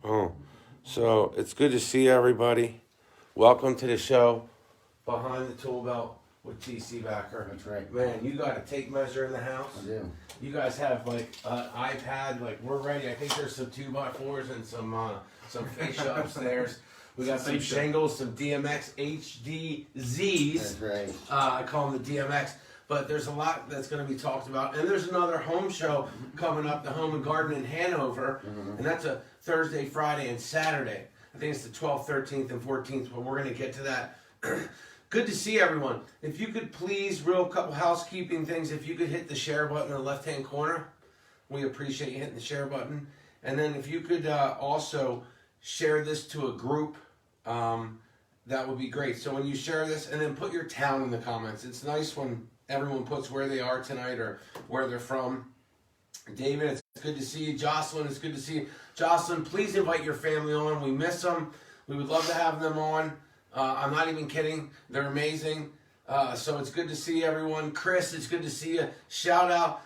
Oh, so it's good to see everybody. Welcome to the show, Behind the Tool Belt with TC Backer. That's right. Man, you got a tape measure in the house. I do. You guys have like an iPad. Like we're ready. I think there's some 2x4s and some fascia upstairs. We got some shingles, some DMX HDZs. That's right. I call them the DMX. But there's a lot that's going to be talked about. And there's another home show coming up, the Home and Garden in Hanover. And that's a Thursday, Friday, and Saturday. I think it's the 12th, 13th, and 14th, but we're going to get to that. Good to see everyone. If you could please, real couple housekeeping things, if you could hit the share button in the left-hand corner, we appreciate you hitting the share button. And then if you could also share this to a group, that would be great. So when you share this, and then put your town in the comments. It's nice when everyone puts where they are tonight or where they're from. David, it's good to see you. Jocelyn, it's good to see you. Jocelyn, please invite your family on. We miss them. We would love to have them on. I'm not even kidding. They're amazing. So it's good to see everyone. Chris, it's good to see you. Shout out.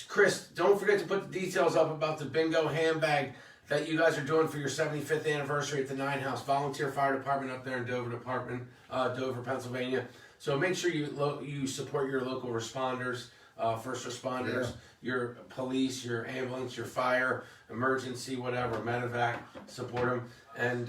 Chris, don't forget to put the details up about the bingo handbag that you guys are doing for your 75th anniversary at the Nine House Volunteer Fire Department up there in Dover, Pennsylvania. So make sure you support your local responders, first responders, your police, your ambulance, your fire, emergency, whatever, medevac, support them. And,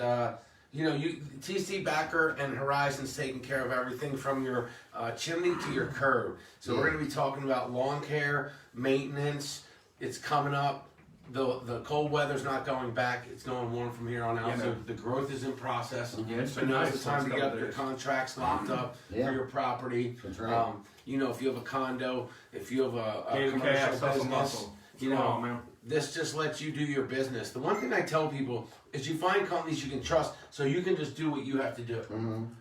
TC Backer and Horizon's taking care of everything from your chimney to your curb. So we're going to be talking about lawn care, maintenance. It's coming up. The cold weather's not going back. It's going warm from here on out. So the growth is in process. So now's the time to get your contracts locked up for your property. That's right. If you have a condo, if you have a commercial business, this just lets you do your business. The one thing I tell people is you find companies you can trust so you can just do what you have to do.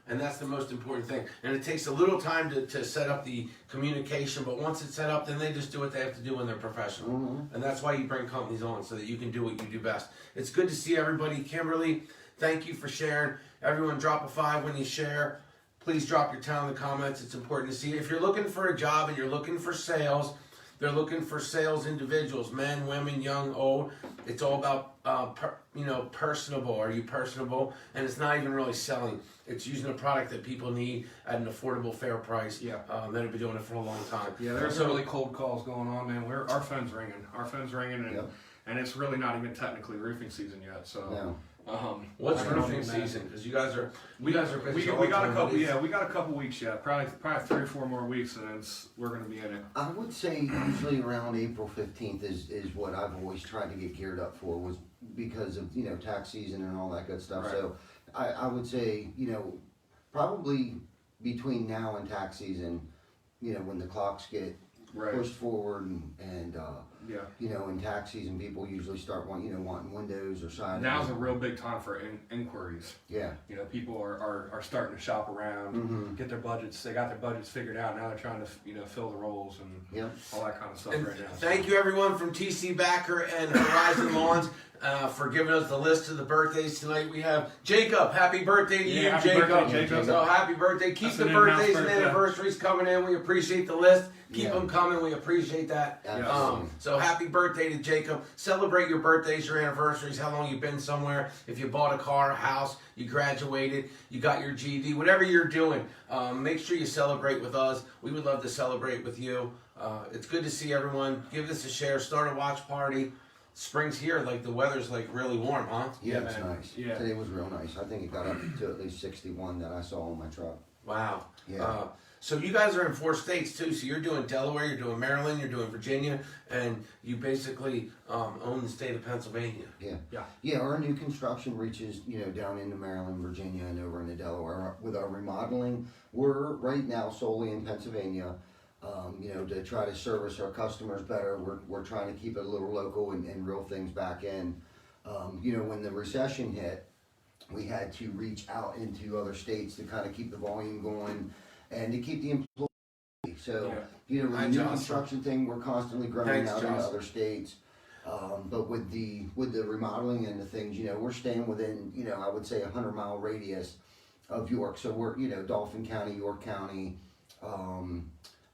And that's the most important thing. And it takes a little time to set up the communication, but once it's set up, then they just do what they have to do when they're professional. And that's why you bring companies on, so that you can do what you do best. It's good to see everybody. Kimberly, thank you for sharing. Everyone drop a 5 when you share. Please drop your town in the comments. It's important to see. If you're looking for a job and you're looking for sales, they're looking for sales individuals, men, women, young, old. It's all about, personable. Are you personable? And it's not even really selling. It's using a product that people need at an affordable, fair price. Yeah. That have been doing it for a long time. Yeah, there's really cold calls going on, man. Our phone's ringing. Our phone's ringing, and it's really not even technically roofing season yet. So. No. What's roofing season? Because you guys are busy. We got a couple. Yeah, we got a couple weeks yet. Probably 3 or 4 more weeks, and then we're going to be in it. I would say usually around April 15th is what I've always tried to get geared up for, was because of tax season and all that good stuff. Right. So I would say probably between now and tax season, when the clocks get pushed forward and in tax season, people usually start wanting windows or siding. Now's a real big time for inquiries. Yeah. People are starting to shop around, get their budgets. They got their budgets figured out. Now they're trying to fill the roles and all that kind of stuff right now. Thank you everyone from TC Backer and Horizon Lawns for giving us the list of the birthdays tonight. We have Jacob. Happy birthday to you, Jacob. Birthday, Jacob. So happy birthday. Keep the birthdays and anniversaries coming in. We appreciate the list. Keep them coming. We appreciate that. So happy birthday to Jacob. Celebrate your birthdays, your anniversaries, how long you've been somewhere. If you bought a car, a house, you graduated, you got your GED, whatever you're doing, make sure you celebrate with us. We would love to celebrate with you. It's good to see everyone. Give this a share. Start a watch party. Spring's here. Like the weather's like really warm, huh? Yeah, it's nice. Yeah. Today was real nice. I think it got up to at least 61 that I saw on my truck. Wow. Yeah. So you guys are in 4 states too. So you're doing Delaware, you're doing Maryland, you're doing Virginia, and you basically own the state of Pennsylvania. Yeah. Our new construction reaches down into Maryland, Virginia, and over into Delaware. With our remodeling, we're right now solely in Pennsylvania. To try to service our customers better, we're trying to keep it a little local and reel things back in. When the recession hit, we had to reach out into other states to kind of keep the volume going and to keep the employees. So, the new construction thing, we're constantly growing out into other states. But with the remodeling and the things, we're staying within, I would say 100-mile radius of York. So we're, Dauphin County, York County,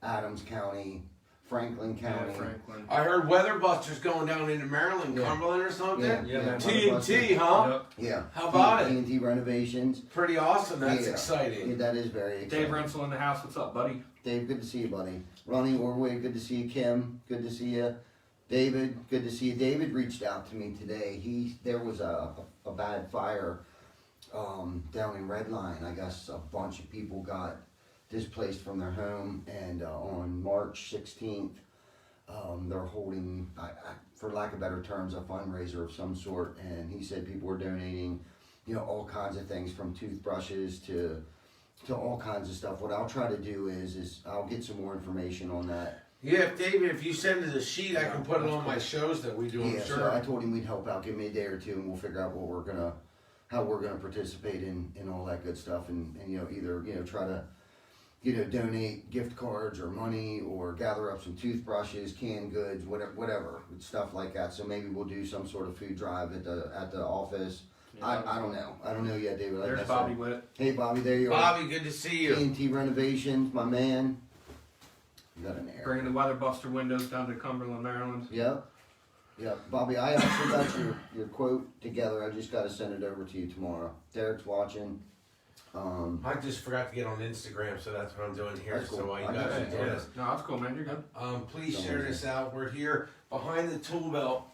Adams County, Franklin County. Yeah, Franklin. I heard Weather Busters going down into Maryland, Yeah. Cumberland or something. Yeah, man. TNT, huh? Yep. Yeah. How about it? TNT renovations. Pretty awesome. That's Yeah. exciting. Yeah, that is very exciting. Dave Rensel in the house. What's up, buddy? Dave, good to see you, buddy. Ronnie Orway, good to see you. Kim, good to see you. David, good to see you. David reached out to me today. There was a bad fire down in Redline. I guess a bunch of people got displaced from their home, and on March 16th, they're holding, for lack of better terms, a fundraiser of some sort. And he said people were donating, all kinds of things from toothbrushes to all kinds of stuff. What I'll try to do is I'll get some more information on that. Yeah, David, if you send us a sheet, I can put it on my shows that we do. I'm Yeah, sure. so I told him we'd help out. Give me a day or two, and we'll figure out how we're gonna participate in all that good stuff, and either try to donate gift cards or money, or gather up some toothbrushes, canned goods, whatever stuff like that. So maybe we'll do some sort of food drive at the office. Yeah. I don't know yet, David. Like There's I said. Bobby Witt. Hey, Bobby, there you are. Bobby, good to see you. TNT Renovations, my man. You got an air. Bringing the Weather Buster windows down to Cumberland, Maryland. Yep. Bobby, I actually got your quote together. I just got to send it over to you tomorrow. Derek's watching. I just forgot to get on Instagram, so that's what I'm doing here. That's cool. So while you I guys got are it. doing Yeah. this, No, that's cool, man. You're good. please share this out. We're here behind the tool belt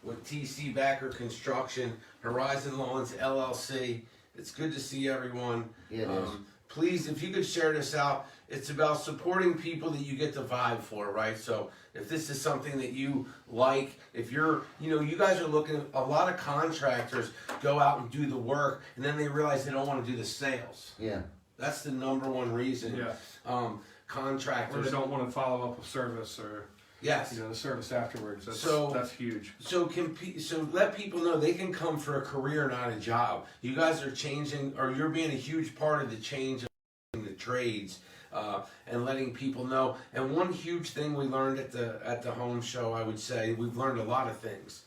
with TC Backer Construction, Horizon Lawns LLC. It's good to see everyone. Yeah, it is. Please, if you could share this out, it's about supporting people that you get the vibe for, right? So if this is something that you like, if you're, you guys are looking, a lot of contractors go out and do the work, and then they realize they don't want to do the sales. Yeah. That's the number one reason. Yeah. Or Contractors. they don't want to follow up with service or Yes. the service afterwards. That's huge. So let people know they can come for a career, not a job. You guys are changing, or you're being a huge part of the change of the trades, and letting people know. And one huge thing we learned at the home show, I would say, we've learned a lot of things.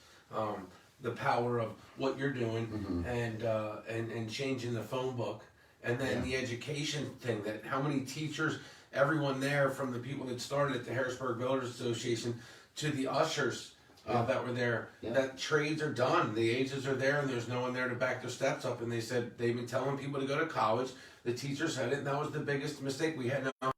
The power of what you're doing, and changing the phone book, and then the education thing. That how many teachers. Everyone there, from the people that started at the Harrisburg Builders Association to the ushers that were there, that trades are done. The ages are there, and there's no one there to back their steps up. And they said they've been telling people to go to college. The teacher said it, and that was the biggest mistake we had. Now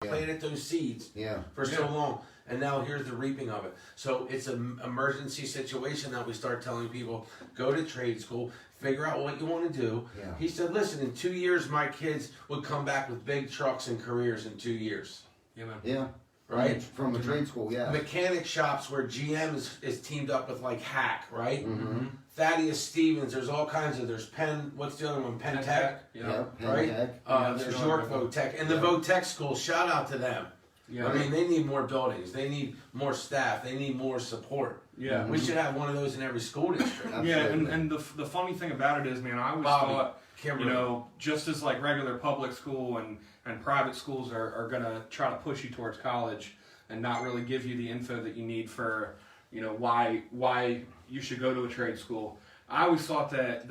planted those seeds for so long, and now here's the reaping of it. So it's an emergency situation that we start telling people, go to trade school, figure out what you want to do. Yeah. He said, listen, in 2 years, my kids would come back with big trucks and careers in 2 years. Yeah, man. Yeah. Right? From a trade school, yeah. Mechanic shops where GM is teamed up with like Hack, right? Mm-hmm. Thaddeus Stevens, there's all kinds of, there's what's the other one? Penn Tech, Yeah. right? Pentec. There's York Votech, and the Votech school, shout out to them. Yeah. I mean, they need more buildings, they need more staff, they need more support. Yeah. We should have one of those in every school district. Yeah, Absolutely. and the funny thing about it is, man, I always Bobby, thought, Kimberly. just as like regular public school and private schools are going to try to push you towards college and not really give you the info that you need for, why you should go to a trade school. I always thought that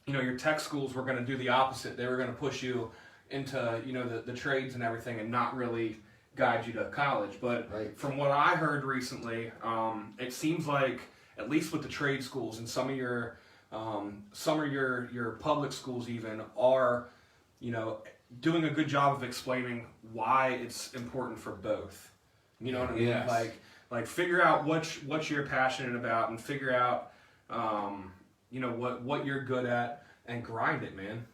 your tech schools were going to do the opposite. They were going to push you into, the trades and everything and not really guide you to college. But from what I heard recently, it seems like, at least with the trade schools and some of your public schools even are, doing a good job of explaining why it's important for both. You know what I mean? Yes. Like figure out what you're passionate about and figure out, what you're good at and grind it, man.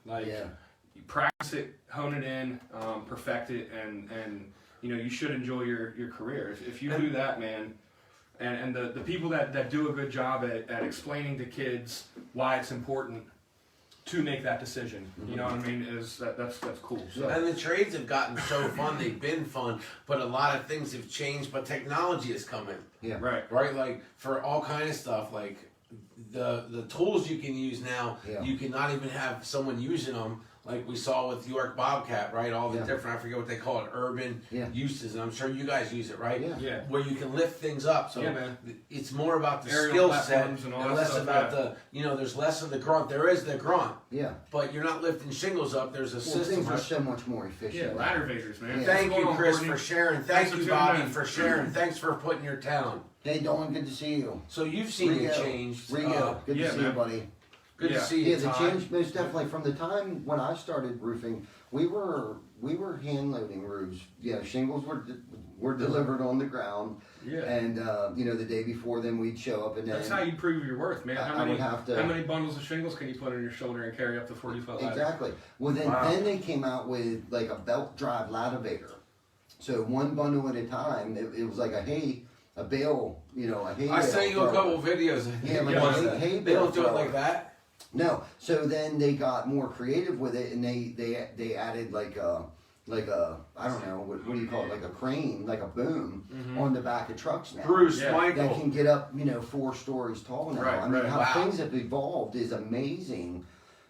You practice it, hone it in, perfect it, and you should enjoy your career. If you do that, man, and the people that do a good job at explaining to kids why it's important to make that decision, you know what I mean, that's cool. So. And the trades have gotten so fun, they've been fun, but a lot of things have changed, but technology has come in. Yeah. Right. Like for all kind of stuff, like the tools you can use now, you can not even have someone using them. like we saw with York Bobcat, right? All the Yeah. different, I forget what they call it, urban Yeah. uses, and I'm sure you guys use it, right? Yeah. Where you can lift things up. So Yeah, man. it's more about the Aerial skill set platforms and and all that less stuff, about yeah. the, there's less of the grunt. There is the grunt, Yeah. but you're not lifting shingles up. There's a Well, system. things are right? so much more Yeah, efficient. ladder vaders, man. Yeah. Thank What's you, going on, Chris, Courtney? for sharing. Thanks Thank for you, tuning Bobby, in. for sharing. Thanks for putting your talent. Hey, Dawn, good to see you. So you've seen it Rigo. change. Rigo, good yeah, to see you, man. buddy. Good Yeah. to see Yeah, you, the Todd. change most definitely from the time when I started roofing. We were hand loading roofs. Yeah, shingles were delivered on the ground, Yeah. and the day before, then we'd show up and then That's how you prove your worth, man. I would have to. How many bundles of shingles can you put on your shoulder and carry up to 40-foot ladder? Exactly. Well, Wow. then they came out with like a belt drive lativator. So one bundle at a time. It was like a hay bale. A hay. I bale sent you a thrower. couple videos. Yeah, like Yeah, a hay They bale don't do it thrower. like that. No. So then they got more creative with it, and they added like a I don't know what do you call it, like a crane, like a boom on the back of trucks now. Bruce, Yeah. That Michael. can get up 4 stories tall now. Right, I mean, right. how Wow. things have evolved is amazing.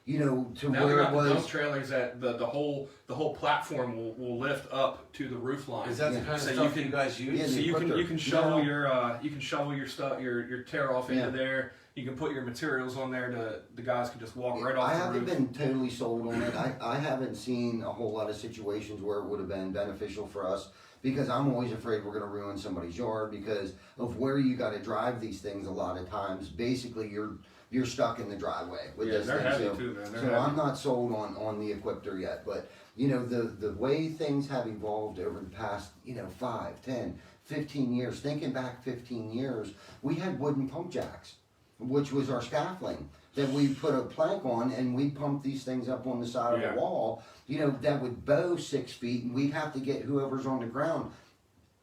To Now they where got it the dump was. trailers that the whole platform will lift up to the roof line. Is that the Yeah. kind of So stuff you you guys use? Yeah, So they you put can their- you can shovel No. your stuff your tear off Yeah. into there. You can put your materials on there. The guys can just walk right I off the haven't roof. been totally sold on it. I haven't seen a whole lot of situations where it would have been beneficial for us because I'm always afraid we're going to ruin somebody's yard because of where you got to drive these things. A lot of times, basically, you're stuck in the driveway with Yeah, this they're thing. heavy So, too, man. They're so heavy. I'm not sold on the equipter yet, but the way things have evolved over the past 5, 10, 15 years. Thinking back 15 years, we had wooden pump jacks, which was our scaffolding that we put a plank on, and we pump these things up on the side of Yeah. the wall. That would bow 6 feet, and we'd have to get whoever's on the ground,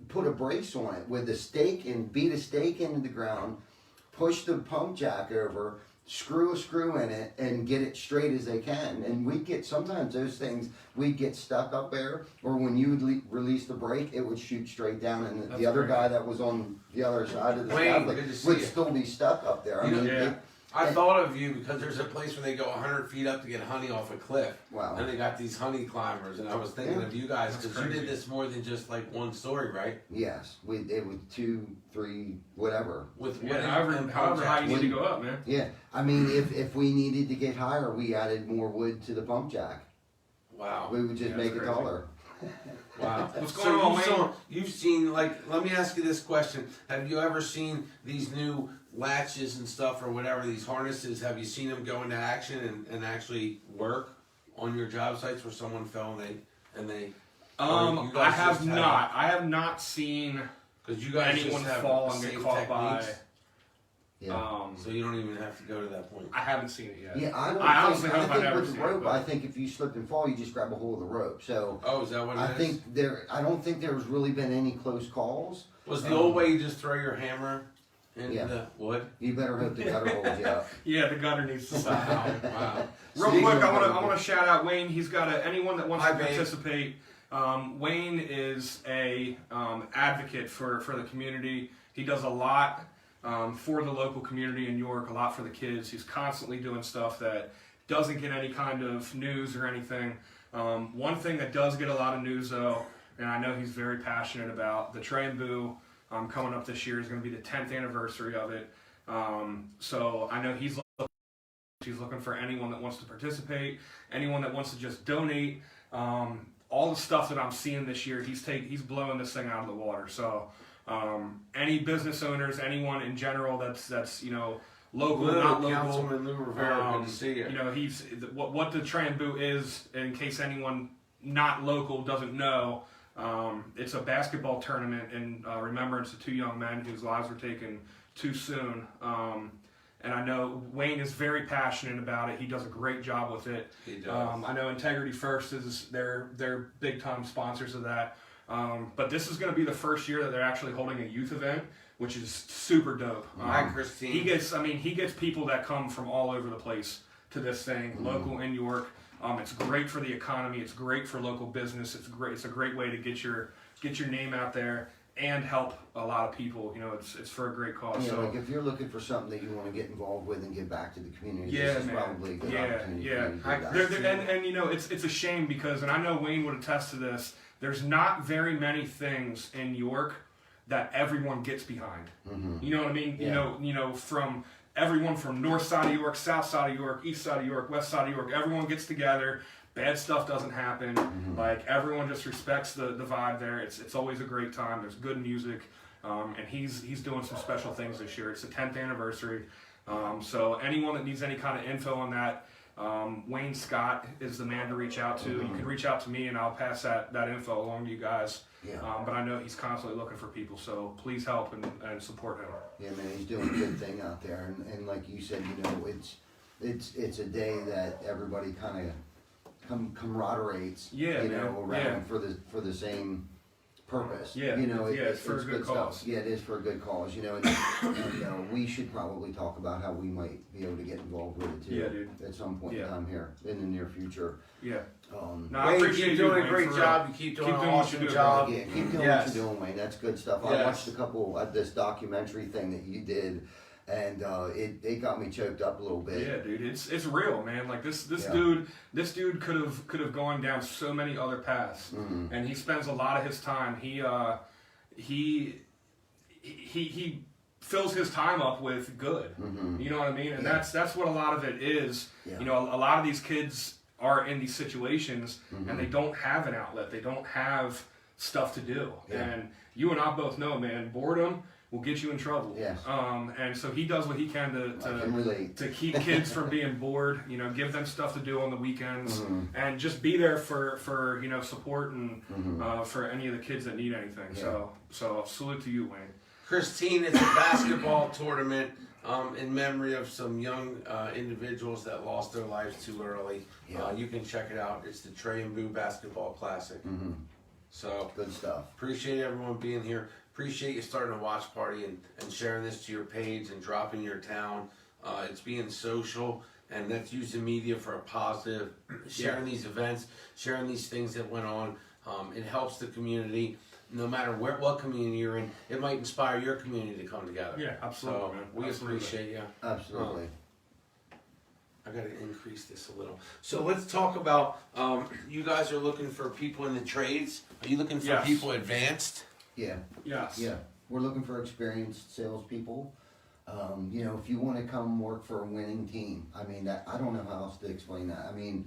put a brace on it with a stake and beat a stake into the ground, push the pump jack over, screw a screw in it, and get it straight as they can. And we'd get, sometimes those things, we'd get stuck up there, or when you would release the brake, it would shoot straight down, and That's the other great. guy that was on the other side of the Wayne, scaffolding good to see would you. still be stuck up there. I You know, mean, yeah. I thought of you because there's a place where they go 100 feet up to get honey off a cliff. Wow. And they got these honey climbers, and I was thinking Yeah. of you guys That's because you did crazy. this more than just like one story, right? Yes, it was 2, 3, whatever. With Yeah, wood however and high you need to Wouldn't- go up, man. Yeah, I mean, if we needed to get higher, we added more wood to the pump jack. Wow. We would just Yeah, make that's it crazy. taller. Wow. What's So going on, Wayne? you've seen, like, let me ask you this question. Have you ever seen these new latches and stuff or whatever, these harnesses? Have you seen them go into action and actually work on your job sites where someone fell and they Or you guys I have just have- not. I have not seen because you guys anyone just have fall and get safe caught by. techniques, Yeah. so you don't even have to go to that point. I haven't seen it yet. Yeah, I honestly hope I think never with the see it, rope, but- I think if you slip and fall, you just grab a hold of the rope. So Oh, is that what it is? I think I don't think there's really been any close calls. Was the old way you just throw your hammer in Yeah. the wood? You better hope the gutter holds you up. Yeah, the gutter needs to stop. Wow, wow. Real Speaking quick, of I want to shout out Wayne. He's got anyone that wants Hi, to babe. participate. Wayne is a advocate for the community. He does a lot for the local community in York, a lot for the kids. He's constantly doing stuff that doesn't get any kind of news or anything. One thing that does get a lot of news though, and I know he's very passionate about, the Trambu coming up this year is going to be the 10th anniversary of it. So I know he's looking for anyone that wants to participate, anyone that wants to just donate. All the stuff that I'm seeing this year, he's blowing this thing out of the water. So any business owners, anyone in general that's local, not local. Councilman Lou Rivera, good to see you. He's what the Trambu is, in case anyone not local doesn't know. It's a basketball tournament in remembrance of 2 young men whose lives were taken too soon. And I know Wayne is very passionate about it. He does a great job with it. He does. I know Integrity First is they're big time sponsors of that. But this is going to be the first year that they're actually holding a youth event, which is super dope. Hi, Christine. He gets people that come from all over the place to this thing, local in York. It's great for the economy. It's great for local business. It's great. It's a great way to get your name out there. and help a lot of people. You know, it's for a great cause. Yeah, So like if you're looking for something that you want to get involved with and give back to the community, yeah, this is man. probably a good Yeah, opportunity yeah. for you to do that. And you know, it's a shame because, and I know Wayne would attest to this. There's not very many things in York that everyone gets behind. You know what I mean? Yeah. You know, from everyone from north side of York, south side of York, east side of York, west side of York, everyone gets together. Bad stuff doesn't happen. Like everyone just respects the vibe there. It's always a great time. There's good music, and he's doing some special things this year. It's the 10th anniversary. So anyone that needs any kind of info on that, Wayne Scott is the man to reach out to. You can reach out to me, and I'll pass that info along to you guys. Yeah. But I know he's constantly looking for people, so please help and support him. Yeah, man, he's doing a good thing out there, and like you said, you know, it's a day that everybody kind of camaraderies, Yeah, you man. know, around Yeah. for the same purpose. Yeah, you know, it's for a good cause. Stuff. Yeah, it is for a good cause. You know, and we should probably talk about how we might be able to get involved with it too. Yeah, dude. At some point in Yeah. time here in the near future. Yeah. No, Wayne, I you appreciate keep you, doing Wayne, a great for job. real. You keep doing Keep an doing what awesome you do, job. Yeah, keep doing Yes. what you're doing, Wayne. That's good stuff. I Yes. watched a couple of this documentary thing that you did, and it got me choked up a little bit. Yeah, dude, it's real, man. Like this Yeah. dude could have gone down so many other paths, and he spends a lot of his time. He fills his time up with good. You know what I mean? And Yeah. that's what a lot of it is. Yeah. You know, a lot of these kids are in these situations and they don't have an outlet. They don't have stuff to do. Yeah. And you and I both know, man, boredom will get you in trouble. Yes. And so he does what he can I can relate. to keep kids from being bored, you know, give them stuff to do on the weekends, and just be there for you know, support and for any of the kids that need anything. Yeah. So salute to you, Wayne. Christine, it's a basketball tournament in memory of some young individuals that lost their lives too early. Yeah. You can check it out. It's the Trey and Boo Basketball Classic. So Good stuff. appreciate everyone being here. Appreciate you starting a watch party and sharing this to your page and dropping your town. It's being social, and that's using media for a positive. Sharing these events, sharing these things that went on. It helps the community. No matter what community you're in, it might inspire your community to come together. Yeah, absolutely, So man. we Absolutely. appreciate you. Absolutely. I got to increase this a little. So let's talk about. You guys are looking for people in the trades. Are you looking for Yes. people advanced? Yeah. Yes. Yeah, we're looking for experienced salespeople. You know, if you want to come work for a winning team, I mean, I don't know how else to explain that. I mean,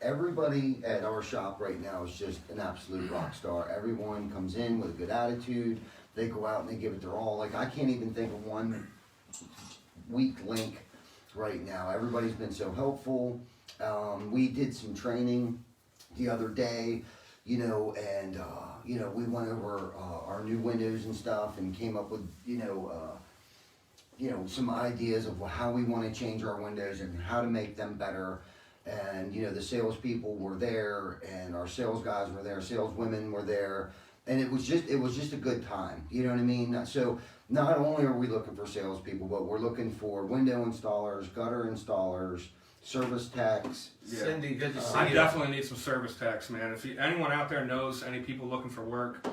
everybody at our shop right now is just an absolute rock star. Everyone comes in with a good attitude. They go out and they give it their all. Like, I can't even think of one weak link right now. Everybody's been so helpful. We did some training the other day, you know, and you know, we went over our new windows and stuff and came up with, you know, some ideas of how we want to change our windows and how to make them better. And, you know, the salespeople were there, and our sales guys were there, saleswomen were there, and it was just a good time. You know what I mean? So not only are we looking for salespeople, but we're looking for window installers, gutter installers, service techs. Yeah. Cindy, good to see I you. definitely need some service techs, man. If anyone out there knows any people looking for work,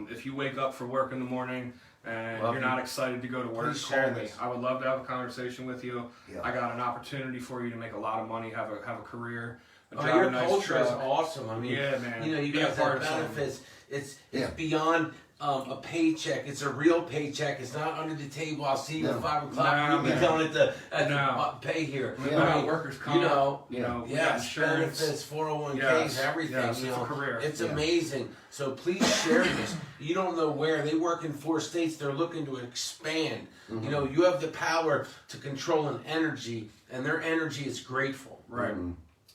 if you wake up for work in the morning and Love you're you. not excited to go to work, Please share call me. this. I would love to have a conversation with you. Yeah. I got an opportunity for you to make a lot of money, have a career, Oh, drive your a nice culture is truck. awesome. I mean, Yeah, man. you know, you Be a guys part have of something. benefits. It's Yeah. beyond a paycheck. It's a real paycheck. It's not under the table. I'll see you No. at 5 o'clock. No, You'll be man. down at the No. pay here. We Yeah. got workers' comp, You know, we got yes, insurance. benefits, 401ks, Yes, everything. yes, you it's a know, career. It's Yeah. amazing. So please share this. You don't know where they work in 4 states. They're looking to expand. You know, you have the power to control an energy, and their energy is grateful. Right.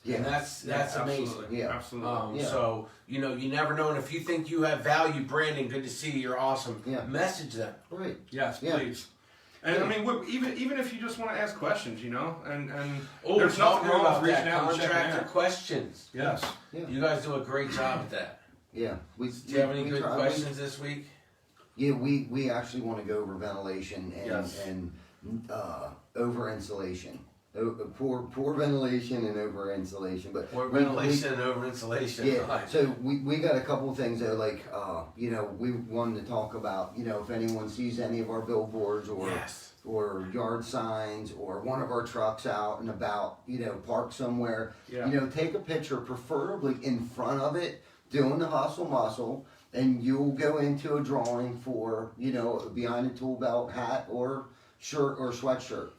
Yeah. And that's Yeah, amazing. absolutely. Yeah. Absolutely. Yeah. So, you know, you never know. And if you think you have value, Brandon, good to see you. You're awesome. Yeah. Message them. Right. Yes, Yeah. please. And I mean, even if you just want to ask questions, you know, and Oh, there's nothing talking wrong about with reaching that. out and checking Contractor out. questions. Yes. Yeah. You guys do a great job at that. Yeah. Do you have any good questions this week? Yeah, we actually want to go over ventilation and Yes. over insulation Poor ventilation and over insulation, but Or ventilation and over insulation. yeah. Right. So we got a couple of things that like you know, we wanted to talk about, you know, if anyone sees any of our billboards or Yes. or yard signs or one of our trucks out and about, you know, parked somewhere, Yeah. you know, take a picture, preferably in front of it, doing the hustle muscle, and you'll go into a drawing for, you know, behind a tool belt, hat or shirt or sweatshirt.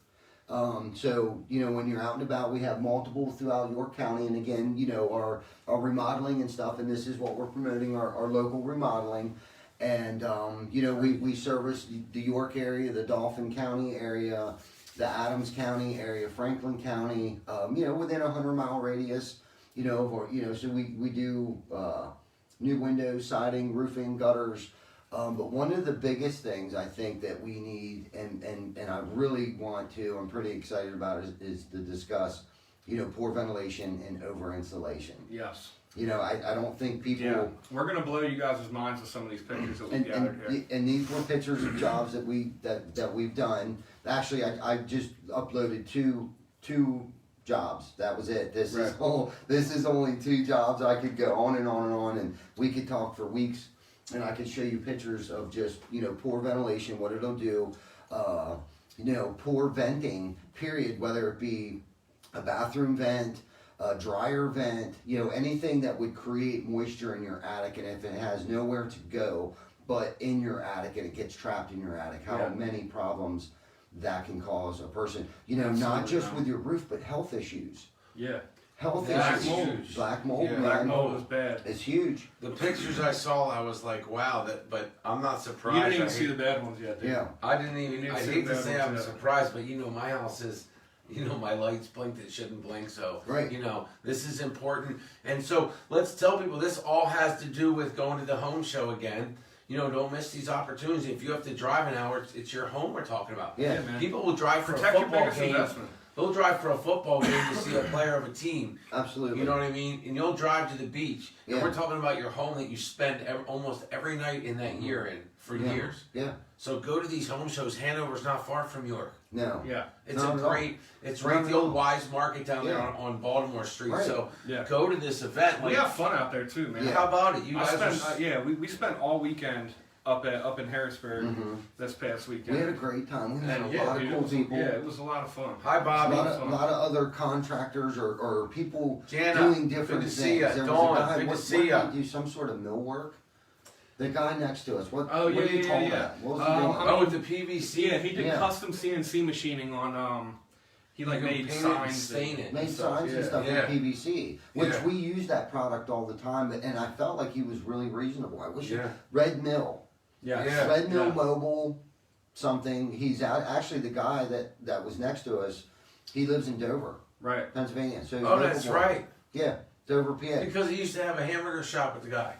So, you know, when you're out and about, we have multiple throughout York County, and again, you know, our remodeling and stuff, and this is what we're promoting, our local remodeling. And, you know, we service the York area, the Dauphin County area, the Adams County area, Franklin County, you know, within a 100-mile radius, you know, or, you know, so we do, new windows, siding, roofing, gutters. But one of the biggest things I think that we need, and I really want to, I'm pretty excited about is to discuss, you know, poor ventilation and over insulation. Yes. You know, I don't think people. Yeah. We're gonna blow you guys' minds with some of these pictures that we gathered here. And these were pictures of jobs that we've done. Actually, I just uploaded two jobs. That was it. This is only 2 jobs. I could go on and on and on, and we could talk for weeks. And I could show you pictures of just, you know, poor ventilation, what it'll do, you know, poor venting, period, whether it be a bathroom vent, a dryer vent, you know, anything that would create moisture in your attic, and if it has nowhere to go but in your attic and it gets trapped in your attic, how many problems that can cause a person, you know, not just with your roof, but health issues. Yeah. Health Black issues. mold. Black mold, Yeah. man. Black mold was bad. It's huge. The pictures I saw, I was like, wow, but I'm not surprised. You didn't even I see the bad ones yet, dude. Yeah. I didn't even, You didn't I see hate the to bad say ones I'm yet. surprised, but you know, my house is, you know, my lights blink that shouldn't blink, so, Right. you know, this is important. And so, let's tell people this all has to do with going to the home show again. You know, don't miss these opportunities. If you have to drive an hour, it's your home we're talking about. Yeah. man. People will drive for Protect a your football biggest game. investment. They'll drive for a football game to see a player of a team. Absolutely. You know what I mean? And you'll drive to the beach. And Yeah. we're talking about your home that you spend almost every night in that year in for Yeah. years. Yeah. So go to these home shows. Hanover's not far from York. No. Yeah. It's Not a at all. great, it's Not right at the old all. Wise Market down there Yeah. on Baltimore Street. Right. So Yeah. go to this event. We Like, have fun out there too, man. Yeah. how about it? You I guys spent, are, we spent all weekend up in Harrisburg this past weekend. We had a great time. We met a Yeah, lot of dude, cool people. Yeah, it was a lot of fun. Hi, A Bobby. lot of other contractors or people Jana, doing good different to things. see ya. There was Dawn, a guy, good to what see did ya. he do? Some sort of millwork? The guy next to us. What? Oh, what yeah, do you yeah, call yeah. that? What was he I doing? mean, oh, with the PVC. Yeah, he did Yeah. custom CNC machining on. He like You can made paint it and signs. stain it. Made stuff. signs and stuff Yeah. with PVC, which Yeah. we use that product all the time. And I felt like he was really reasonable. I wish Yeah. Red Mill. Yeah. Yeah. Red Mill Yeah. Mobile, something. He's out. Actually, the guy that was next to us, he lives in Dover, Right. Pennsylvania. So he's Oh, that's local. right. Yeah, Dover, PA. Because he used to have a hamburger shop with the guy.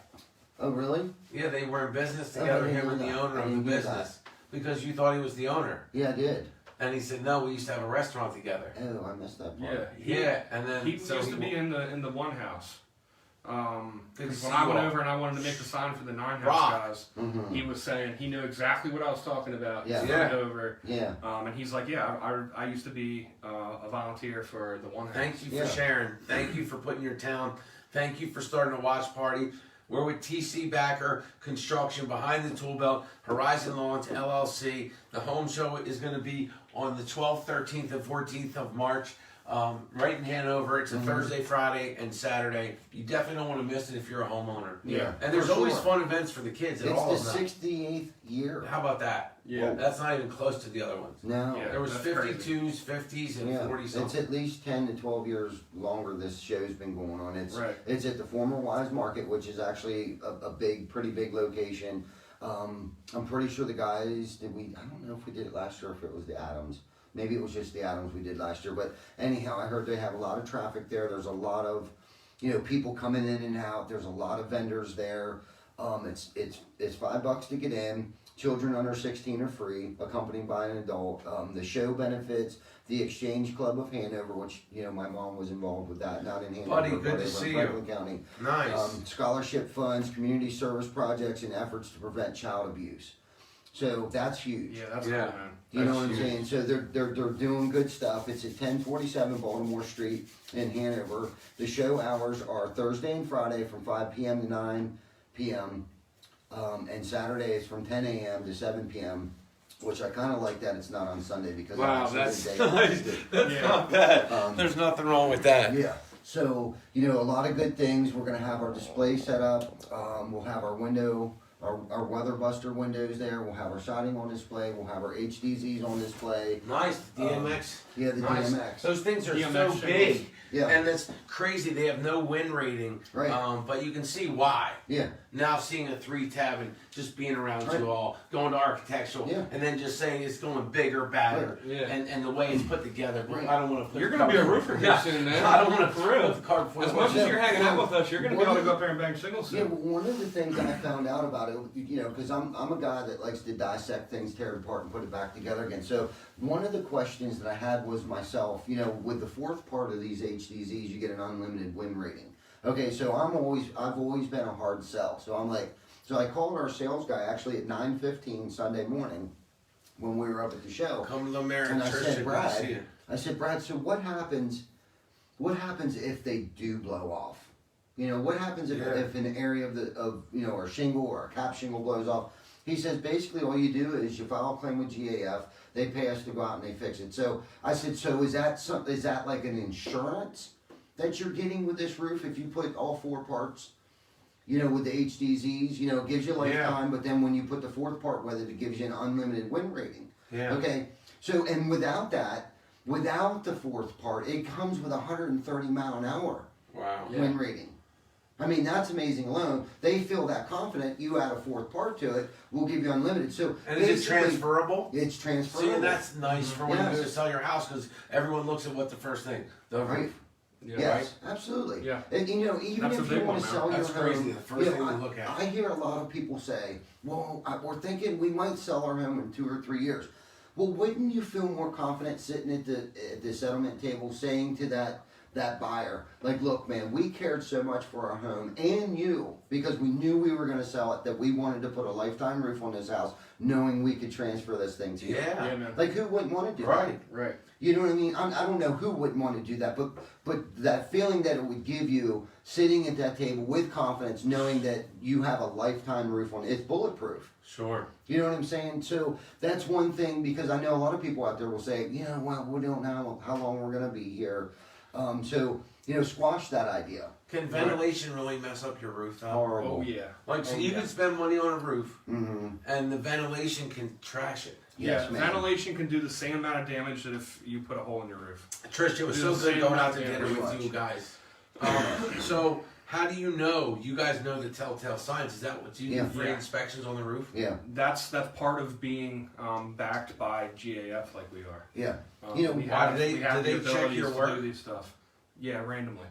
Oh, really? Yeah, they were in business Oh, I together, didn't him know and the that. owner I of the didn't know business. Because you thought he was the owner. Yeah, I did. And he said, no, we used to have a restaurant together. Oh, I missed that part. Yeah. Yeah, and then He so used to be in the one house. Good to 'Cause see when I you went all. over and I wanted to make the sign for the Nine House Rock. guys, Mm-hmm. he was saying he knew exactly what I was talking about. Yeah. He's Yeah. from Dover. Yeah. And he's like, yeah, I used to be a volunteer for the one house. Thank you for Yeah. sharing. Thank you for putting your town. Thank you for starting a watch party. We're with TC Backer Construction behind the tool belt, Horizon Lawns LLC. The home show is going to be on the 12th, 13th, and 14th of March. Right in Hanover. It's a Thursday, Friday, and Saturday. You definitely don't want to miss it if you're a homeowner. Yeah. And there's For always sure. fun events for the kids at all It's of the them. 68th year. How about that? Yeah. That's not even close to the other ones. No. Yeah. There was That's 52s, 50s, and Yeah, 40 it's something. at least 10 to 12 years longer this show's been going on. Right. It's at the former Wise Market, which is actually a pretty big location. I'm pretty sure the guys, I don't know if we did it last year or if it was the Adams. Maybe it was just the Adams we did last year. But anyhow, I heard they have a lot of traffic there. There's a lot of, people coming in and out. There's a lot of vendors there. It's $5 to get in. Children under 16 are free, accompanied by an adult. The show benefits the Exchange Club of Hanover, which my mom was involved with that, not in Hanover, Buddy, but good to over in see Franklin County. Nice. Scholarship funds, community service projects, and efforts to prevent child abuse. So that's huge. Yeah, that's Yeah. cool, man. You know That's what I'm huge. saying? So they're doing good stuff. It's at 1047 Baltimore Street in Hanover. The show hours are Thursday and Friday from 5 p.m. to 9 p.m. And Saturday is from 10 a.m. to 7 p.m. Which I kind of like that it's not on Sunday because Wow, that's that's a good day. nice. That's Yeah. not bad. Um, There's nothing wrong with that. Yeah. So, you know, a lot of good things. We're going to have our display set up. We'll have our window, our weather buster windows there. We'll have our siding on display. We'll have our HDZs on display. Nice, DMX. Yeah, the Nice. DMX. Those things are DMX so shingles. big. Yeah. And it's crazy. They have no wind rating. Right. But you can see why. Yeah. Now seeing a 3-tab and just being around Right. you all, going to architectural, Yeah. and then just saying it's going bigger, badder, Right. Yeah. and the way it's put together. Right. I don't want to put You're the gonna be a cart- roofer here Yeah. soon, man. I don't want to For real. put the cart before As the much horse. as you're hanging out with us, you're gonna be able to go up there and bang shingles Yeah, soon. well, one of the things I found out about it, you know, because I'm a guy that likes to dissect things, tear it apart, and put it back together again. So one of the questions that I had was myself, you know, with the fourth part of these HDZs, you get an unlimited win rating. Okay, so I've always been a hard sell. So I'm like, so I called our sales guy actually at 9:15 Sunday morning when we were up at the show. Come to the mayor And I church said, and Brad, see you. so what happens if they do blow off? You know, what happens Yeah. if an area of you know, or shingle or a cap shingle blows off? He says basically all you do is you file a claim with GAF, they pay us to go out and they fix it. So I said, so is that like an insurance that you're getting with this roof if you put all four parts? You know, with the HDZs, you know, it gives you lifetime, but then when you put the fourth part with it, it gives you an unlimited win rating. Yeah. Okay, so and without the fourth part, it comes with 130 mile an hour Wow. Yeah. win rating. I mean, that's amazing alone. They feel that confident. You add a fourth part to it, we'll give you unlimited. So And is it basically, transferable? It's See, transferable. and that's nice for when you go Yes. to sell your house because everyone looks at what the first thing, the Right. roof. Yeah. Yes, absolutely. Yeah. And you know, even That's a if you big want one, to man. sell That's your crazy. home, The first you know, thing to look at. I hear a lot of people say, "Well, we're thinking we might sell our home in 2 or 3 years." Well, wouldn't you feel more confident sitting at the settlement table saying to that buyer, like, "Look, man, we cared so much for our home and you because we knew we were going to sell it that we wanted to put a lifetime roof on this house, knowing we could transfer this thing to you." Yeah. Yeah, man. Like, who wouldn't want to do Right. that? Right. You know what I mean? I don't know who wouldn't want to do that, but that feeling that it would give you sitting at that table with confidence, knowing that you have a lifetime roof on it, it's bulletproof. Sure. You know what I'm saying? So that's one thing, because I know a lot of people out there will say, well, we don't know how long we're going to be here. So, you know, squash that idea. Can ventilation really mess up your roof, though? Horrible. Oh yeah. Like, so Oh, you yeah. can spend money on a roof, Mm-hmm. and the ventilation can trash it. Yes, Yeah, ma'am. ventilation can do the same amount of damage that if you put a hole in your roof. Trish, it was Do so the good same going out to amount of dinner damage. with you guys. So, how do you know? You guys know the telltale signs. Is that what do you Yeah. do free Yeah. inspections on the roof? Yeah, That's part of being backed by GAF like we are. yeah. You know, we why have, do they- we have do the they check abilities your to work? do these stuff. Yeah, randomly.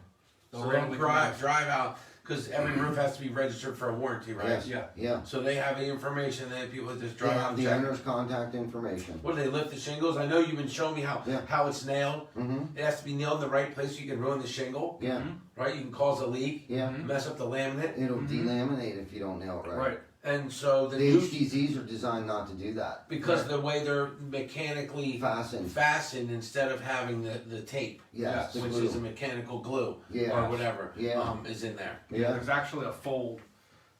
They'll So don't randomly come out. drive out because every roof has to be registered for a warranty, right? Yes. Yeah. Yeah. So they have the information that people just They drive out have and the check. owner's contact information. What do they lift the shingles? I know you've been showing me how Yeah. how it's nailed. Mm-hmm. It has to be nailed in the right place so you can ruin the shingle, Yeah, right? You can cause a leak, yeah. mess up the laminate, It'll Mhm. delaminate if you don't nail it right. Right. and so the The new HDZs are designed not to do that. because the way they're mechanically Fastened. fastened instead of having the tape, Yes, the which glue. is a mechanical glue Yeah. or whatever, Yeah. is in there. Yeah. There's actually a fold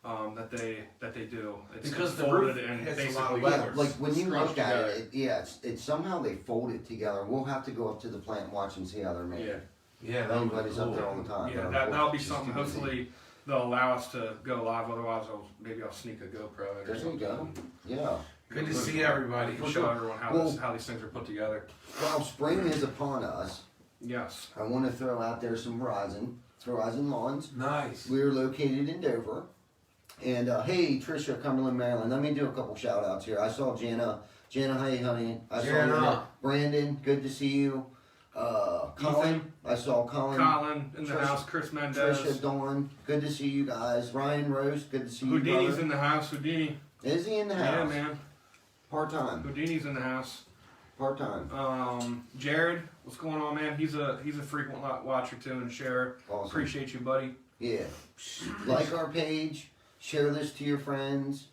that they do. It's Because the folded roof and hits a basically lot of Yeah, weather. like when you scrunched look at together. it's somehow they fold it together. We'll have to go up to the plant and watch and see how they're made. Yeah. Yeah, that would be Everybody's cool. up there all the time. Yeah, but that'll be unfortunately, something. it's too busy. Hopefully, they'll allow us to go live. Otherwise, I'll sneak a GoPro in or There you something. go. Yeah. Good to see everybody. We'll show everyone how Well- how these things are put together. Well, spring is upon us. Yes. I want to throw out there some Horizon Lawns. Nice. We're located in Dover. And hey, Tricia, Cumberland, Maryland. Let me do a couple shout outs here. I saw Jana. Jana, hey, honey. I saw Jana. you there. Brandon, good to see you. Colin, I saw Colin. Colin in the Trish- house. Chris Trisha, Mendez. Dawn, good to see you guys. Ryan Rose, good to see you. Houdini's brother. in the house. Houdini. Is he in the Yeah, house? man. Part time. Houdini's in the house. Part time. Jared, what's going on, man? He's a frequent watcher too and sharer. Awesome. Appreciate you, buddy. Yeah. Like our page, share this to your friends.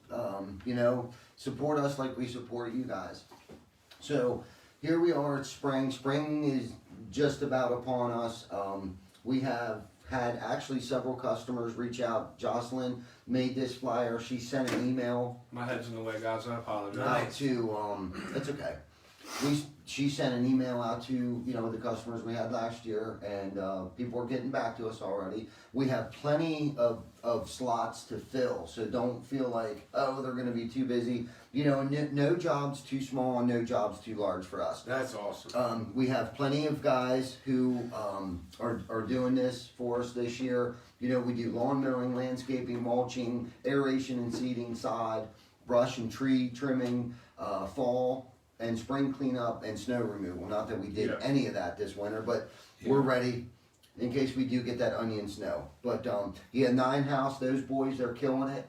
Support us like we support you guys. So here we are. It's spring. Spring is just about upon us. We have had actually several customers reach out. Jocelyn made this flyer. She sent an email My head's in the way, guys. I apologize. Nice. to it's okay. She sent an email out to the customers we had last year, and people are getting back to us already. We have plenty of slots to fill, so don't feel like they're going to be too busy. No job's too small and no job's too large for us. That's awesome. We have plenty of guys who are doing this for us this year. We do lawn mowing, landscaping, mulching, aeration and seeding, sod, brush and tree trimming, fall and spring cleanup, and snow removal. Not that we did any of that this winter, but we're ready in case we do get that onion snow. But 9 House, those boys, they're killing it.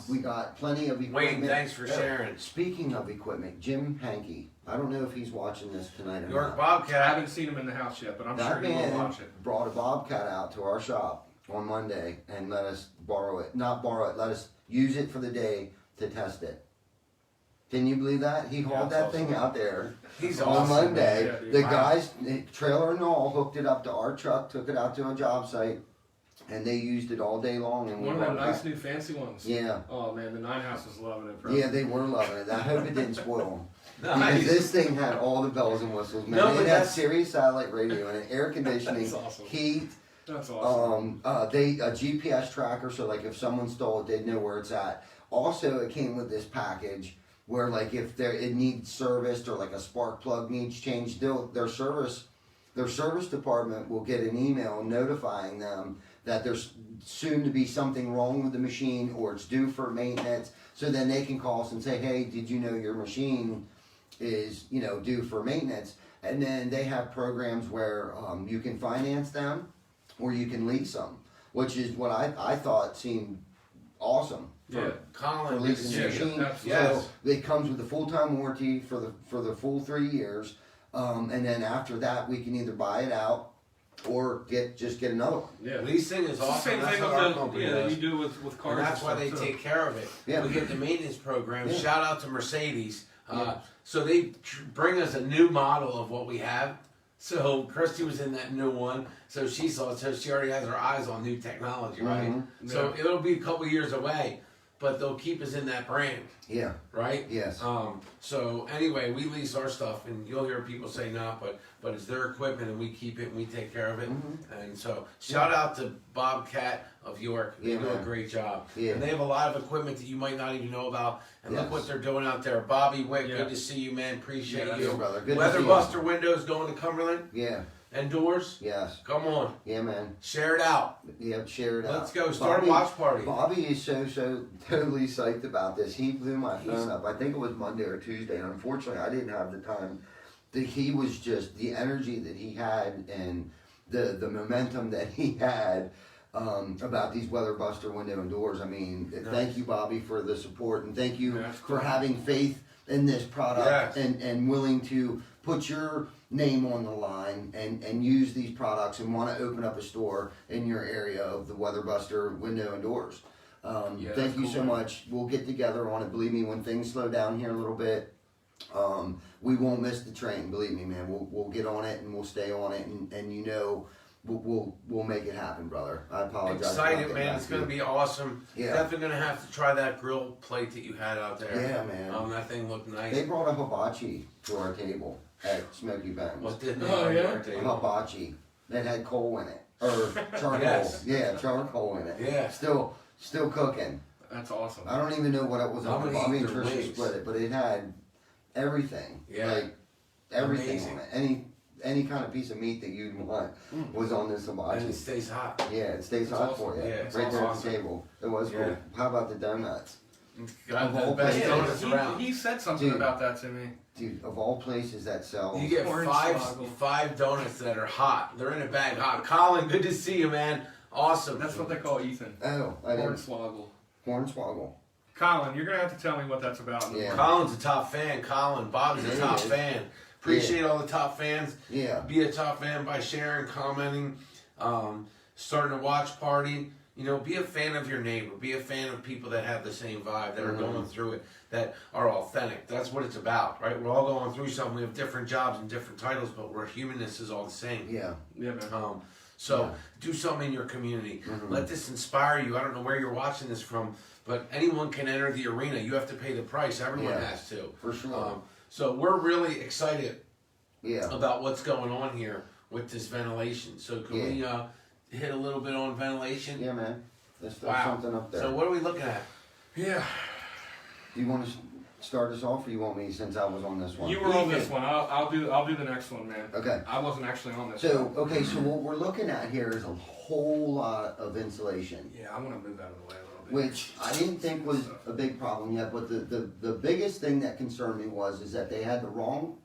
We got plenty of equipment. Wayne, thanks for sharing. Speaking of equipment, Jim Hankey, I don't know if he's watching this tonight or York not. I Bobcat. haven't seen him in the house yet, but I'm That sure he will man watch it. brought a Bobcat out to our shop on Monday and let us borrow it. Not borrow it, let us use it for the day to test it. Can you believe that? He hauled that thing out there He's on awesome. Monday. Yeah, dude. The Wow. guys, trailer and all, hooked it up to our truck, took it out to a job site, and they used it all day long. And we One of them brought it nice back. new fancy ones. Yeah. Oh man, the 9 House is loving it, bro. Yeah, they were loving it. I hope it didn't spoil them. Because Nice. this thing had all the bells and whistles, man. No, It but had that's- Sirius satellite radio and air conditioning, That's awesome. heat, That's awesome. a GPS tracker, so like if someone stole it, they'd know where it's at. Also, it came with this package where like if it needs serviced or like a spark plug needs changed, their service department will get an email notifying them that there's soon to be something wrong with the machine or it's due for maintenance. So then they can call us and say, hey, did you know your machine is due for maintenance? And then they have programs where you can finance them or you can lease them, which is what I thought seemed awesome. Yeah. Colin, For leasing the Yeah, machine. absolutely. Yes. So it comes with a full-time warranty for the full 3 years, and then after that we can either buy it out or just get another one. Yeah. leasing is It's the awesome. same That's thing what our with company that does. you do with cars. And that's and why they stuff, too. take care of it. Yeah. We get the maintenance program. Yeah. Shout out to Mercedes. Yeah. So they bring us a new model of what we have. So Christy was in that new one. So she saw it. So she already has her eyes on new technology, right? Mhm. So it'll be a couple years away, but they'll keep us in that brand, Yeah. right? Yes. So anyway, we lease our stuff, and you'll hear people say not, but it's their equipment, and we keep it and we take care of it. Mhm. And so shout out to Bobcat of York. They Yeah, do a man. great job. Yeah. And they have a lot of equipment that you might not even know about. And look Yes. what they're doing out there. Bobby Wick, Yeah. good to see you, man. Appreciate Yeah, you. Yeah, brother. Good to Weather see you. Buster windows going to Cumberland Yeah. and doors. Yes. Come on, Yeah, man. share it out. Yeah. Share it out. Let's go. Start a watch party. Bobby is so totally psyched about this. He blew my phone up. I think it was Monday or Tuesday. And unfortunately, I didn't have the time. He was just the energy that he had and the momentum that he had about these Weather Buster window and doors. I mean, thank you, Bobby, for the support, and thank you Yeah, that's for cool. having faith in this product Yes. and willing to put your name on the line and use these products and want to open up a store in your area of the Weather Buster window and doors. Yeah, Thank that's you cool, so man. much. We'll get together on it. Believe me, when things slow down here a little bit, we won't miss the train. Believe me, man. We'll get on it and we'll stay on it, and we'll make it happen, brother. I apologize. for not Excited, getting man. back It's to going to you. be awesome. Yeah. Definitely going to have to try that grill plate that you had out there. Yeah, man. That thing looked nice. They brought a hibachi to our table at Smoky Bones. What did they Oh, have yeah? on our A table? hibachi that had coal in it, or charcoal. Yes. Yeah, charcoal in it. Yeah. Still cooking. That's awesome. I don't even know what it was I'm on. gonna Bobby eat and their Trisha wings. split it, but it had everything. Yeah. Like everything Amazing. on it. Any kind of piece of meat that you'd want was on this And hibachi. it stays hot. Yeah, it stays That's hot awesome. for you. Yeah, it's right there at awesome. the table. It was Yeah. cool. How about the donuts? Got Of the all best places. donuts around. He said something Dude. about that to me. Dude, of all places that sell. You get Orange five Swoggle. five donuts that are hot. They're in a bag hot. Colin, good to see you, man. Awesome. That's what they call Ethan. Oh, I didn't. Hornswoggle. Hornswoggle. Colin, you're gonna have to tell me what that's about. in the Yeah. morning. Colin's a top fan. Colin, Bob's Yeah, a top he is. fan. Appreciate all the top fans. Yeah. Be a top fan by sharing, commenting, starting a watch party. You know, be a fan of your neighbor. Be a fan of people that have the same vibe, that are going through it, that are authentic. That's what it's about, right? We're all going through something. We have different jobs and different titles, but we're humanness is all the same. Yeah. Yeah, man. So do something in your community. Let this inspire you. I don't know where you're watching this from, but anyone can enter the arena. You have to pay the price. Everyone has to. For sure. So we're really excited Yeah. about what's going on here with this ventilation. So can we hit a little bit on ventilation? Yeah, man. Let's throw Wow. something up there. So what are we looking at? Yeah. Do you want to start us off, or you want me, since I was on this one? You were on this one. I'll do the next one, man. Okay. I wasn't actually on this So, one. okay, so what we're looking at here is a whole lot of insulation, Yeah, I want to move out of the way a little bit. which I didn't think was a big problem yet, but the biggest thing that concerned me is that they had the wrong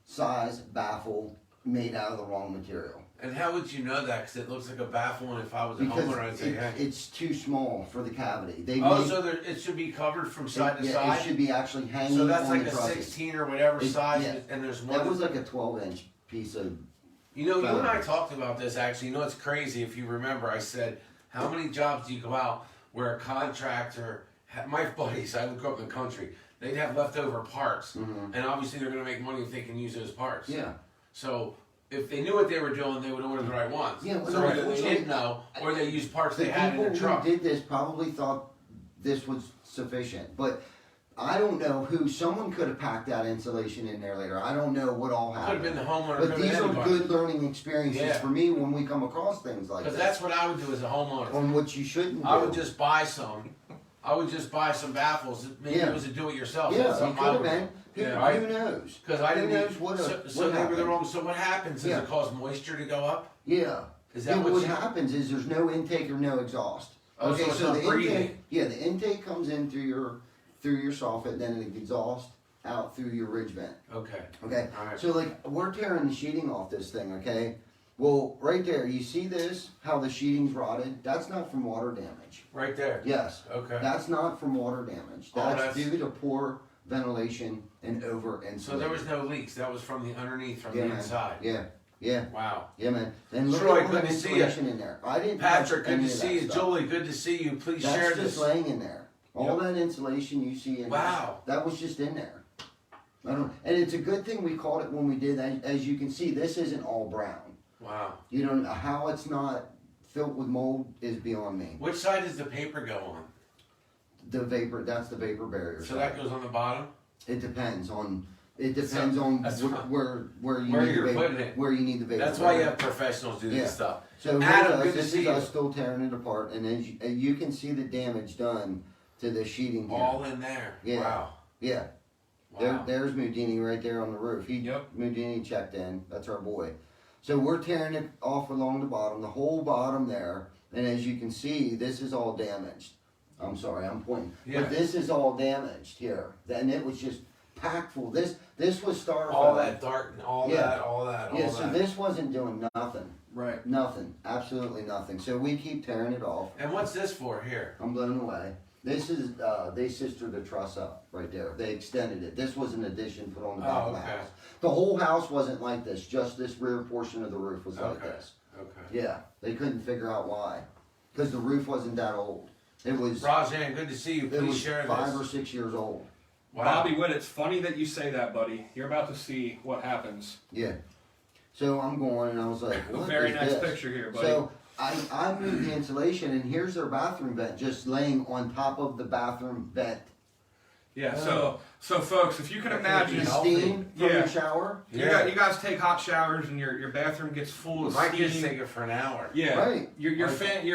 size baffle made out of the wrong material. And how would you know that? Because it looks like a baffle, and if I was a Because homeowner, I'd say, hey. it's too small for the cavity. So it should be covered from side to It side? should be actually hanging So that's on like the a trusses. 16 or whatever size, yeah. and there's more That than was like a 12-inch piece of... You know, you and I talked about this actually. You know, it's crazy. If you remember, I said, how many jobs do you go out where a contractor, my buddies, I grew up in the country, they'd have leftover parts. And obviously they're going to make money if they can use those parts. Yeah. So if they knew what they were doing, they would order the right ones. Yeah, so either they didn't know, or they used parts The they had in people their truck. who did this probably thought this was sufficient, but I don't know who. Someone could have packed that insulation in there later. I don't know what all Could have happened. been the homeowner. But could have these been are anybody. good learning experiences Yeah. for me when we come across things like Because this. that's what I would do as a homeowner. On what you shouldn't do. I would just buy some. I would just buy some baffles. Maybe Yeah. it was a do-it-yourself. Yeah, That's you something could I have would do. been. Who, Yeah, right. who knows? Because I Who didn't. knows what so what they were the happened. wrong. So what happens? Does Yeah. it cause moisture to go up? Yeah. Is that Yeah, what what you- happens is there's no intake or no exhaust. Oh, so it's not the breathing. intake, yeah, the intake comes in through your soffit, then it exhausts out through your ridge vent. Okay. Okay, All right. so like we're tearing the sheeting off this thing. Okay, well right there, you see this? How the sheeting's rotted? That's not from water damage. Right there. Yes, Okay. that's not from water damage. Oh, That's, that's- due to poor ventilation and over insulation. So there was no leaks. That was from the underneath, from yeah, the man. inside. Yeah, yeah, Wow. yeah, man. And look Troy, at all good that to see ya. insulation in there. I didn't. Patrick, touch good any to of see that you. stuff. Julie, good to see you. Please That's share just this. laying in there. All Yep. that insulation you see in Wow. there, that was just in there. I don't, and it's a good thing we caught it when we did. As you can see, this isn't all brown. Wow. You don't how it's not filled with mold is beyond me. Which side does the paper go on? The vapor, that's the vapor barrier. So that goes on the bottom. It depends on. It depends on that's fine. where you Where need you're the vapor, putting it. where you need the vapor. That's why you barrier. have professionals do Yeah. this stuff. So here's Adam, us. good to This see is you. us still tearing it apart, and as you can see the damage done to the sheeting here. All in there. Yeah. Wow. Yeah. Wow. There's Mudini right there on the roof. Mudini checked in. That's our boy. So we're tearing it off along the bottom, the whole bottom there. And as you can see, this is all damaged. I'm sorry, I'm pointing. Yeah. But this is all damaged here. And it was just packed full. This was styrofoam. All that dark and all Yeah. that, all that, all Yeah, that. so this wasn't doing nothing. Right. Nothing. Absolutely nothing. So we keep tearing it off. And what's this for here? I'm blown away. This is, they sistered the truss up right there. They extended it. This was an addition put on the back of the okay. house. The whole house wasn't like this. Just this rear portion of the roof was like Okay. this. Okay. Yeah, they couldn't figure out why. Because the roof wasn't that old. It was, Rajan, good to see you. it Please was share 5 this. or 6 years old. Wow. Bobby Witt, it's funny that you say that, buddy. You're about to see what happens. Yeah. So I'm going and I was like, what Very is nice this? picture here, buddy. So I moved the insulation and here's their bathroom vent just laying on top of the bathroom vent. yeah. So folks, if you can imagine, The healthy. steam from Yeah. your shower. you guys take hot showers and your bathroom gets full of My steam. kids take it for an hour. Yeah. Right. Your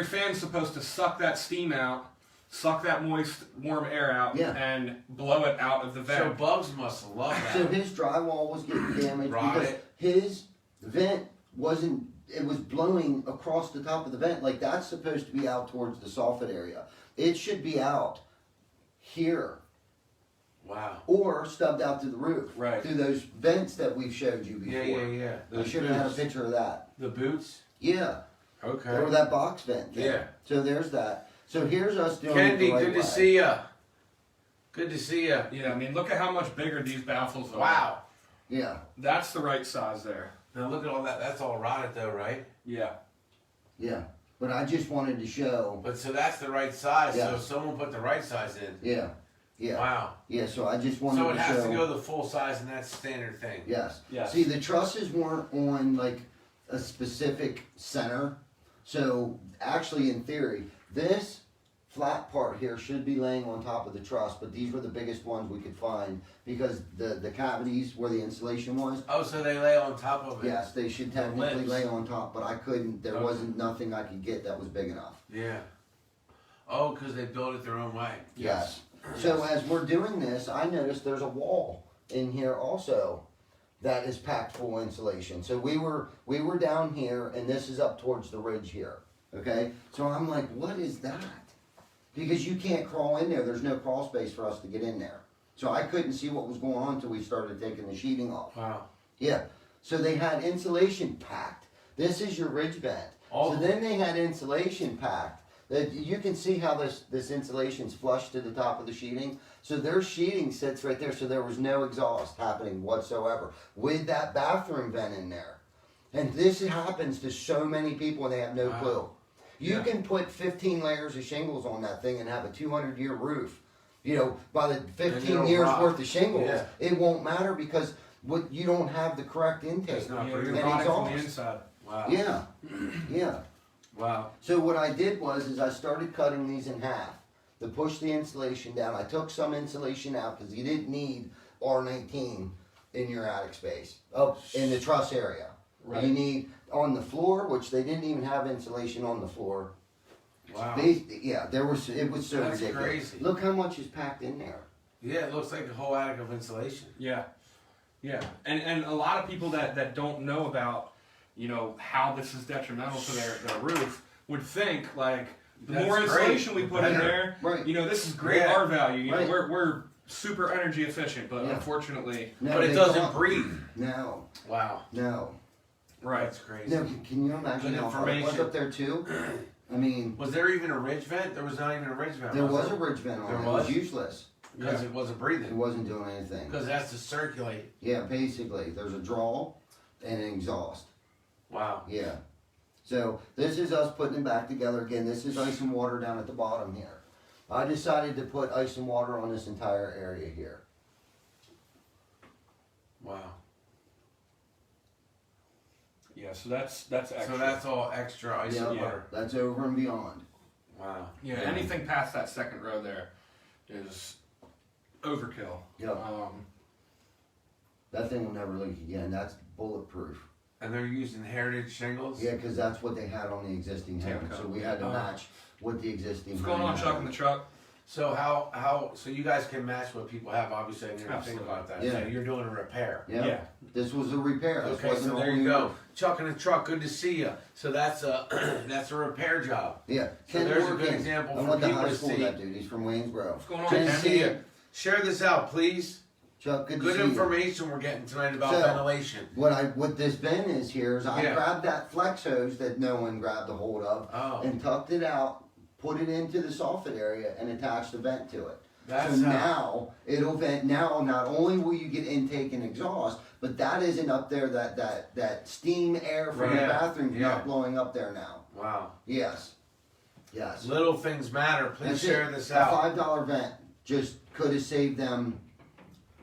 fan's supposed to suck that steam out, suck that moist, warm air out, Yeah. and blow it out of the So vent. bugs must love that. So his drywall was getting damaged Rotted. because his vent wasn't, it was blowing across the top of the vent. Like that's supposed to be out towards the soffit area. It should be out here Wow. or stubbed out to the roof. Right. Through those vents that we've showed you before. Yeah. I Those should have had a boots. picture of that. The boots? Yeah. Okay. Or that box vent. thing. Yeah. So there's that. So here's us doing it Kendi, the right good to way. see ya. Good to see ya. Yeah, I mean, look at how much bigger these baffles are. Wow. Yeah. That's the right size there. Now look at all that. That's all rotted though, right? Yeah. Yeah. But I just wanted to show, But so that's the right size. So Yeah. if someone put the right size in. yeah, Wow. yeah, so I just wanted So it to has show. to go the full size, and that's standard thing. Yes. Yes. See, the trusses weren't on like a specific center. So actually, in theory, this flat part here should be laying on top of the truss, but these were the biggest ones we could find because the cavities where the insulation was, Oh, so they lay on top of it. yes, they should technically lips. lay on top, but I couldn't, there Okay. wasn't nothing I could get that was big enough. Yeah. Oh, because they built it their own way. Yes. So as we're doing this, I noticed there's a wall in here also that is packed full of insulation. So we were down here, and this is up towards the ridge here. Okay, so I'm like, what is that? Because you can't crawl in there. There's no crawl space for us to get in there. So I couldn't see what was going on until we started taking the sheeting off. Wow. Yeah. So they had insulation packed. This is your ridge vent. Oh. So then they had insulation packed. That you can see how this insulation's flush to the top of the sheeting. So their sheeting sits right there. So there was no exhaust happening whatsoever with that bathroom vent in there. And this happens to so many people and they have no Wow. clue. You Yeah. can put 15 layers of shingles on that thing and have a 200-year roof. You know, by the 15 it'll years rot. worth of shingles, Yeah. it won't matter because what you don't have the correct intake. It's not Yeah, pretty. you're And rotting from the exhaust. inside. Wow. Yeah, yeah. Wow. So what I did was I started cutting these in half to push the insulation down. I took some insulation out because you didn't need R19 in your attic space, up in the truss area. Right. You need on the floor, which they didn't even have insulation on the floor. Wow. It was so That's ridiculous. crazy. Look how much is packed in there. Yeah, it looks like a whole attic of insulation. Yeah, yeah, and a lot of people that don't know about, you know, how this is detrimental to their roof would think like the That's more great. insulation we put in Better. there, Right. you know, this is great Yeah. R value. You Right. know, we're super energy efficient, but Yeah. unfortunately, No, But it they doesn't don't. breathe. No, Wow. no, right. That's crazy. no. Can you imagine Good how hot it was information. up there too? I mean, Was there even a ridge vent? There was not even a ridge vent. there was a ridge vent on There it. It was was? useless. Because Yeah. it wasn't It breathing. wasn't doing anything. Because it has to circulate. Yeah, basically, there's a draw and an exhaust. Wow. Yeah. So this is us putting it back together again. This is ice and water down at the bottom here. I decided to put ice and water on this entire area here. Wow. Yeah, so that's extra. So that's all extra ice and Yeah. water. That's over and beyond. Wow. yeah, anything past that second row there is overkill. Yeah. That thing will never leak again. That's bulletproof. And they're using heritage shingles? Yeah, because that's what they had on the existing home. Tamco. So we had to Oh. match what the existing What's home going on, had. Chuck, in the truck? So so you guys can match what people have, obviously, I didn't even think Absolutely. about that. Yeah. So you're doing a repair. Yeah. This was a repair. This Okay, wasn't so a there whole you new go. roof. Chuck in the truck, good to see you. So that's a that's a repair job. Yeah. So Ken there's a Morgan. good example I for went to people high to school see. with that dude. He's from Waynesboro. What's going on, Good to Ken? see you. Share this out, please. Chuck, good to Good see you. information we're getting tonight about So- ventilation. What this bin is here is I Yeah. grabbed that flex hose that no one grabbed a hold of Oh, and tucked it out, put it into the soffit area, and attached a vent to it. that's So how. now it'll vent. Now not only will you get intake and exhaust, but that isn't up there. That steam air from Right. the bathroom's Yeah. not blowing up there now. Wow. Yes, yes. Little things matter. Please That's share it. this A out. $5 vent just could have saved them.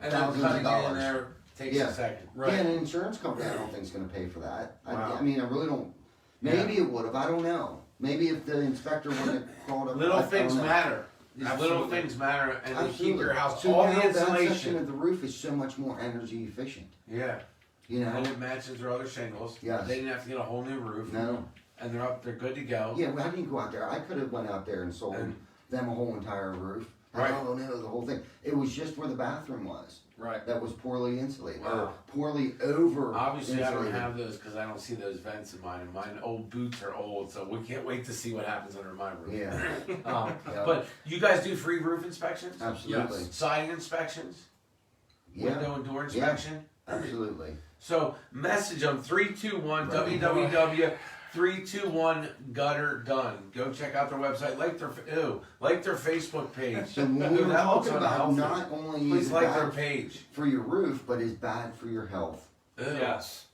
And then thousands of cutting it in dollars. there takes Yeah. a second. Yeah, and an insurance company I don't think is going to pay for that. Wow. I mean, I really don't. Maybe it would have. I don't know. Maybe if the inspector would have called up. Little I don't things know. matter. These little Absolutely. things matter, and they keep Absolutely. your house. So All now the that section insulation. of the roof is so much more energy efficient. Yeah. You know. And it matches their other shingles. Yes. They didn't have to get a whole new roof. No. And they're up. They're good to go. Yeah, well, I didn't go out there. I could have went out there and sold And- them a whole entire roof. Right. I don't know the whole thing. It was just where the bathroom was. Right. That was poorly insulated Wow. or poorly over. Obviously, I don't insulated. have those because I don't see those vents in mine. And mine old boots are old, so we can't wait to see what happens under my roof. Yeah, Yeah. But you guys do free roof inspections, absolutely. Yes. siding inspections, Yeah, window and door inspection. absolutely. So message them 321 Right. www 321 Gutter Done. Go check out their website. Like their Facebook page. So when we Dude, were that looks talking about unhealthy. not only Please is like their bad page. for your roof, but is bad for your health. Ew. Yes.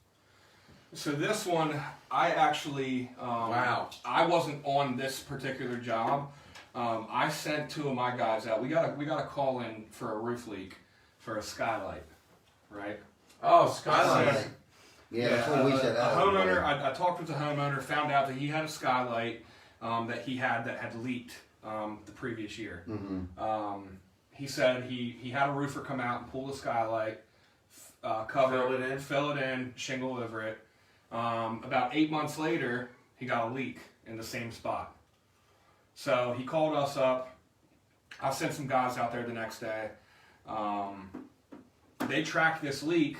So this one, I actually, Wow. I wasn't on this particular job. I sent 2 of my guys out. We got a call in for a roof leak for a skylight, right? Oh, skylight. Yeah, that's what we said. A homeowner. I talked with the homeowner, found out that he had a skylight that had leaked the previous year. Mm-hmm. He said he had a roofer come out and pull the skylight, cover fill it in, shingle over it. About 8 months later, he got a leak in the same spot. So he called us up. I sent some guys out there the next day. They tracked this leak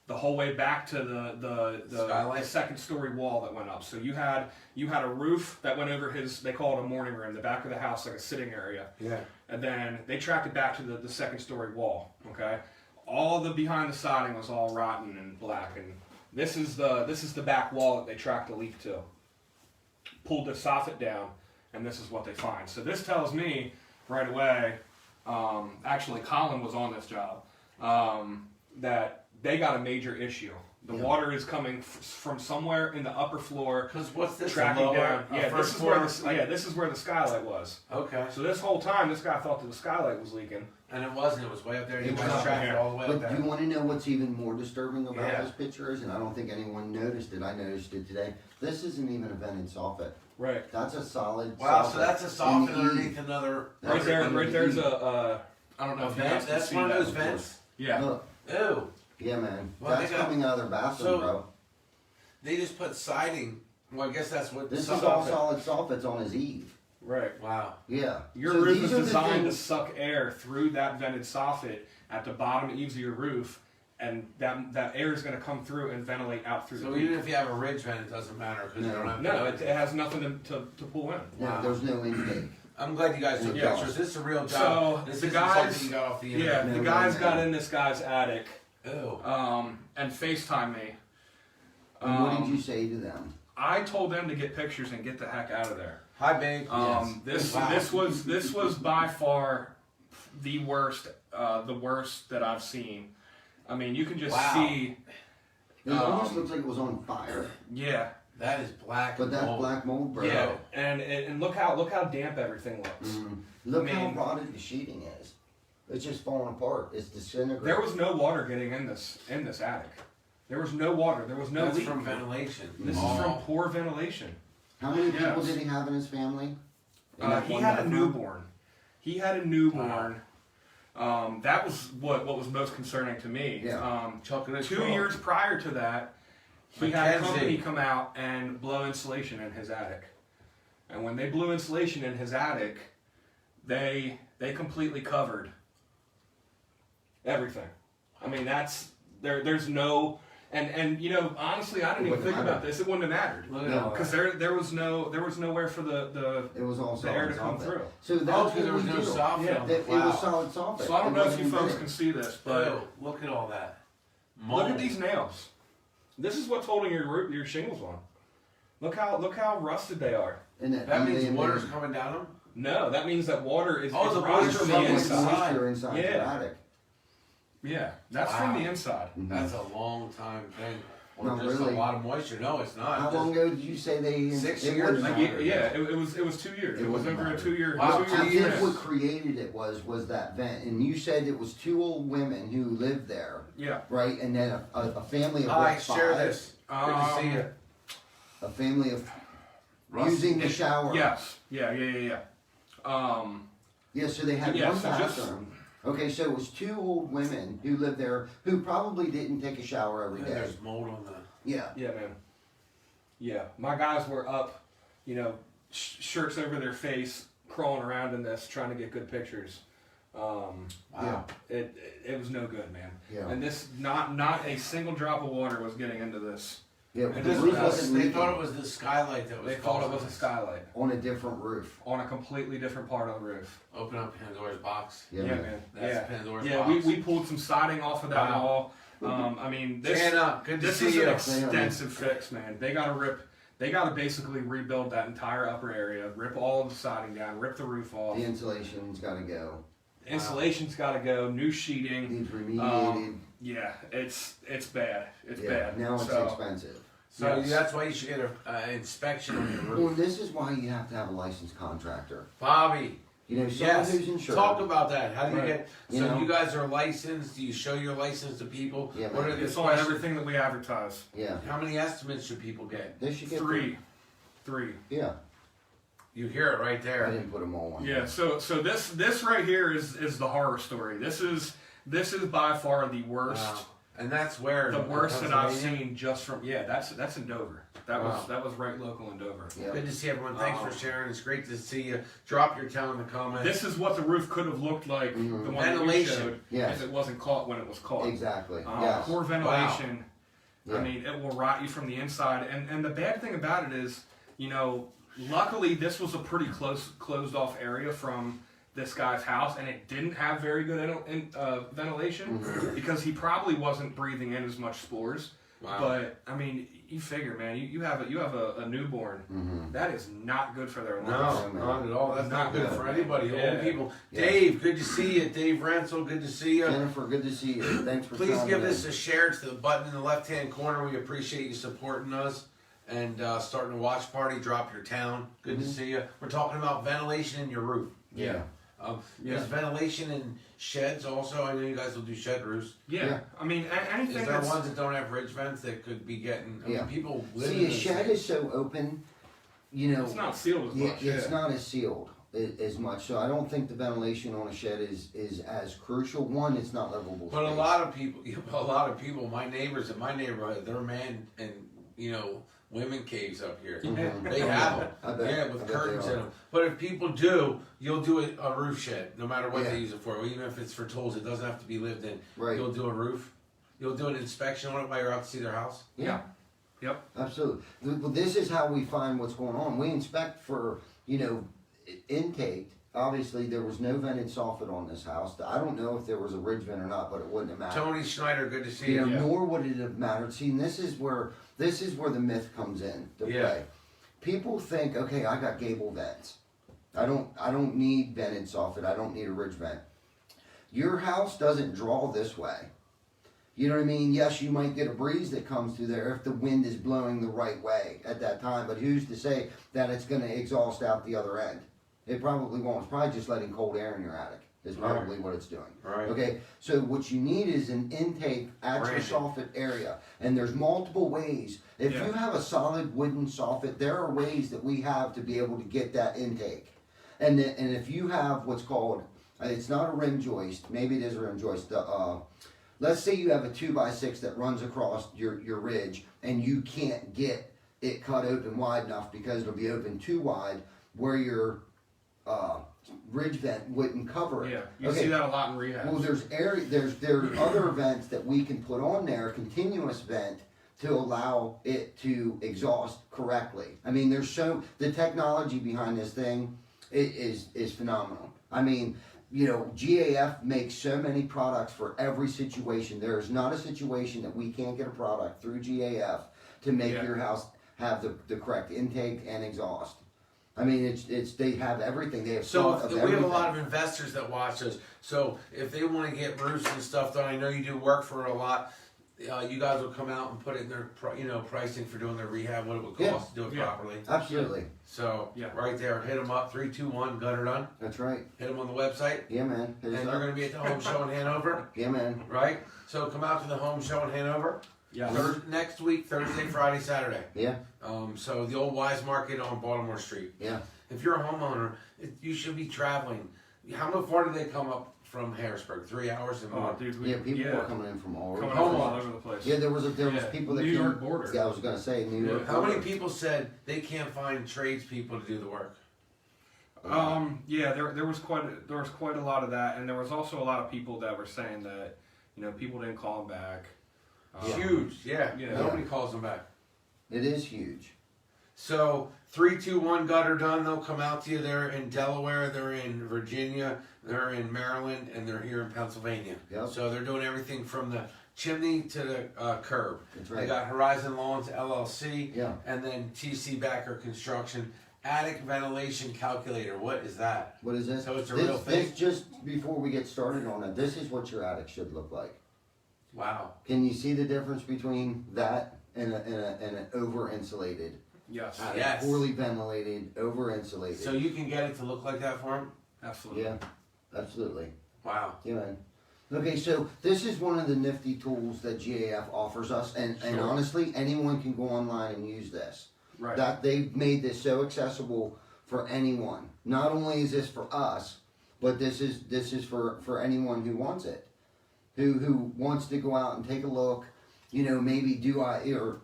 the whole way back to the second story wall that went up. So you had a roof that went over they call it a morning room, the back of the house, like a sitting area. Yeah. And then they tracked it back to the second story wall. Okay, all the behind the siding was all rotten and black, and this is the back wall that they tracked the leak to. Pulled the soffit down, and this is what they find. So this tells me right away. Actually, Colin was on this job. That they got a major issue. The water is coming from somewhere in the upper floor. Because what's this? Tracking down. Yeah, first this is where the skylight was. Okay. So this whole time, this guy thought that the skylight was leaking. And it wasn't. It was way up there. You It guys was tracked up it all the way up But there. do you want to know what's even more disturbing about Yeah. this picture is, and I don't think anyone noticed it, I noticed it today, this isn't even a vented soffit. Right. That's a solid Wow. soffit. So that's a in soffit the underneath eave. another. Right there. under Right the there's eave. I don't know A if you vent. guys can That's see one of that. those vents. Yeah. Look, Ew. yeah, man. Well, That's they got- coming out of their bathroom, so- bro. They just put siding. Well, I guess that's what. This some is all of it- solid soffits on his eave. Right. Wow. Yeah. Your So roof these is are the designed to things- suck air through that vented soffit at the bottom eaves of your roof, and that air is going to come through and ventilate out through So the even peak. if you have a ridge vent, it doesn't matter because you No. don't have. No, it has nothing to pull in. No, Wow. there's no intake. I'm glad you guys took Yeah. pictures. This is a real So, job. This the isn't guys- something you got off the Yeah, internet. the No, guys no, got no. in this guy's attic Ew. and FaceTime me. And what did you say to them? I told them to get pictures and get the heck out of there. Hi, babe. This Wow. this was by far the worst that I've seen. I mean, you can just Wow. see. It almost looks like it was on fire. Yeah, That is black. But that's mold. black mold, bro. yeah, and look how damp everything looks. Look I mean- how rotted the sheeting is. It's just falling apart. It's disintegrating. There was no water getting in this attic. There was no water. There was no That's leak. from ventilation. This is from poor ventilation. How many people Yes. did he have in his family? In that He one had a bathroom? newborn. He had a newborn. That was what was most concerning to me. Yeah. Chucking his 2 straw. years prior to that, he had a Mackenzie. company come out and blow insulation in his attic. And when they blew insulation in his attic, they completely covered everything. I mean, there's no and you know, honestly, I didn't even Wouldn't think have about mattered. this. It wouldn't have mattered. Look at No. all Because that. there was nowhere for the It was all air solid to come soffit. through. So that's Oh, what because there was we no do. soffit Yeah. on It, the it was wow. solid soffit. So I don't It know if wasn't you folks vented. can see this, but Ew, look at all that. look at Mold. these nails. This is what's holding your shingles on. Look how rusted they are. And That means and water's coming down them. No, that means that water is Oh, is the rusted water's from from the the inside. moisture inside Yeah. the attic. Yeah, that's from Wow. the inside. That's a long time thing. Or No, just really. a lot of moisture. No, it's not. How Just- long ago did you say they? 6 it years? wouldn't Like, matter. yeah, it was 2 years. It It was wouldn't over a matter. 2 year. Wow, 2 I year think what span. created it was that vent, and you said it was 2 old women who lived there, Yeah. right? And then a family of Hi, what, share 5? this. Good to see you. A family of Russ, using the shower. Yes. Yeah. Yeah, so they had Yeah, one so just- bathroom. Okay, so it was 2 old women who lived there who probably didn't take a shower every And day. there's mold on the. Yeah. Yeah, man. Yeah, my guys were up, you know, shirts over their face, crawling around in this, trying to get good pictures. Wow. It was no good, man. Yeah. And this not a single drop of water was getting into this. Yeah, And the this roof was- wasn't They leaking thought it was the skylight that was. They thought it causing was a this. skylight on a different roof. on a completely different part of the roof. Open up Pandora's box. Yeah, Yeah, man. man. That's Yeah. Pandora's Yeah, box. we pulled some siding off of that Wow. wall. I mean, this Jana, good to this see is you. an extensive fix, man. They gotta basically rebuild that entire upper area, rip all of the siding down, rip the roof off. The insulation's got to go. Insulation's gotta go, new sheeting. Needs remediated. Yeah, it's bad. It's Yeah, bad. now it's So, expensive. So Yes. that's why you should get an inspection on your Well, roof. this is why you have to have a licensed contractor. Bobby, You know, someone yes, who's insured. talk about that. How do you Right. get, You so know? you guys are licensed, do you show your license to people? Yeah, What man. are the It's on questions? everything that we advertise. Yeah, How many estimates should people get? they should get Three. Yeah, You hear it right I there. didn't put them all on. Yeah. So this right here is the horror story. This is by far the worst. Wow. And that's where The worst that I've Pennsylvania? seen just from that's in Dover. Wow. That was right local in Dover. Yeah. Good to see everyone. Thanks Um, for sharing. It's great to see you. Drop your tell in the comments. This is what the roof could have looked like. Mhm. The one that we Ventilation. showed, Yes. if it wasn't caught when it was caught. Exactly. Yes. Poor ventilation. Yeah. I mean, it will rot you from the inside. And the bad thing about it is, you know, luckily this was a pretty closed off area from this guy's house, and it didn't have very good ventilation Mhm. because he probably wasn't breathing in as much spores. Wow. But I mean, you figure, man, you have a newborn. Mhm. That is not good for their lungs. No, man. not at all. That's not good for anybody. Yeah. Old people. Yeah. Dave, good to see you. Dave Rensel, good to see you. Jennifer, good to see you. Thanks for Please calling give in. this a share. It's the button in the left-hand corner. We appreciate you supporting us and starting a watch party. Drop your town. Good to see you. We're talking about ventilation in your roof. Yeah. Yeah. There's ventilation in sheds also. I know you guys will do shed roofs. Yeah. Yeah. I mean, anything Is there that's ones that don't have ridge vents that could be getting? I mean, Yeah. people live See, in a those shed things. is so open, you know. it's not sealed as Yeah, much. it's not as sealed as much. So I don't think the ventilation on a shed is as crucial. One, it's not livable. But a space. lot of people, my neighbors in my neighborhood, they're man and women caves up here. Mhm. They have them, I bet. yeah, I with bet they curtains in are. them. But if people do, you'll do a roof shed, no matter what Yeah. they use it for. Even if it's for tools, it doesn't have to be lived in. Right. You'll do a roof. You'll do an inspection on it while you're out to see their house. Yeah. Yep. Absolutely. Well, this is how we find what's going on. We inspect for, intake. Obviously, there was no vented soffit on this house. I don't know if there was a ridge vent or not, but it wouldn't have mattered. Tony Schneider, good to see you. Yeah. Nor would it have mattered. See, and this is where the myth comes in to Yeah. play. People think, okay, I got gable vents. I don't need vented soffit. I don't need a ridge vent. Your house doesn't draw this way. You know what I mean? Yes, you might get a breeze that comes through there if the wind is blowing the right way at that time, but who's to say that it's going to exhaust out the other end? It probably won't. It's probably just letting cold air in your attic is probably what it's doing. Right. Okay, so what you need is an intake at your Branded. soffit area, and there's multiple ways. If Yeah. you have a solid wooden soffit, there are ways that we have to be able to get that intake. And if you have what's called, it's not a rim joist, maybe it is a rim joist. Let's say you have a 2x6 that runs across your ridge, and you can't get it cut open wide enough because it'll be open too wide where your ridge vent wouldn't cover it. Yeah. You Okay. see that a lot in rehab. Well, there's other vents that we can put on there, a continuous vent, to allow it to exhaust correctly. I mean, the technology behind this thing is phenomenal. I mean, GAF makes so many products for every situation. There is not a situation that we can't get a product through GAF to make Yeah. your house have the correct intake and exhaust. I mean, it's they have everything. They have So thought of we have a everything. lot of investors that watch us. So if they want to get roofs and stuff done, I know you do work for a lot. You guys will come out and put in their pricing for doing their rehab, what it would cost to do it Yeah. properly. Absolutely, So Yeah. right there, hit them up 321 Gutter Done. that's right. Hit them on the website, Yeah, man. and Hit us they're up. going to be at the home show in Hanover, Yeah, man. right? So come out to the home show in Hanover. Yeah. Next week, Thursday, Friday, Saturday. Yeah, So the old Wise Market on Baltimore Street. yeah. If you're a homeowner, you should be traveling. How far do they come up from Harrisburg? 3 hours and more. Oh, dude. Yeah, people were coming in from all over. coming the from place. all over the place. Yeah, there was Yeah, people that New came. York border. Yeah, I was gonna say New Yeah. York. How many border. people said they can't find tradespeople to do the work? Yeah, there was quite a lot of that, and there was also a lot of people that were saying that people didn't call them back. Huge, yeah. Yeah. Nobody calls them back. It is huge. So 321 Gutter Done. They'll come out to you. They're in Delaware. They're in Virginia. They're in Maryland, and they're here in Pennsylvania. Yep. So they're doing everything from the chimney to the curb. That's They right. got Horizon Lawns LLC. Yeah. And then TC Backer Construction. Attic ventilation calculator. What is that? What is this? So it's a this, real thing? This just before we get started on it, this is what your attic should look like. Wow. Can you see the difference between that and an over insulated, Yes. Yes. poorly ventilated, over insulated. So you can get it to look like that for him? Absolutely. Yeah, absolutely. Wow. Yeah, man. Okay, so this is one of the nifty tools that GAF offers us, and Sure. honestly, anyone can go online and use this. Right. That they've made this so accessible for anyone. Not only is this for us, but this is for anyone who wants it, who wants to go out and take a look. You know, maybe do I or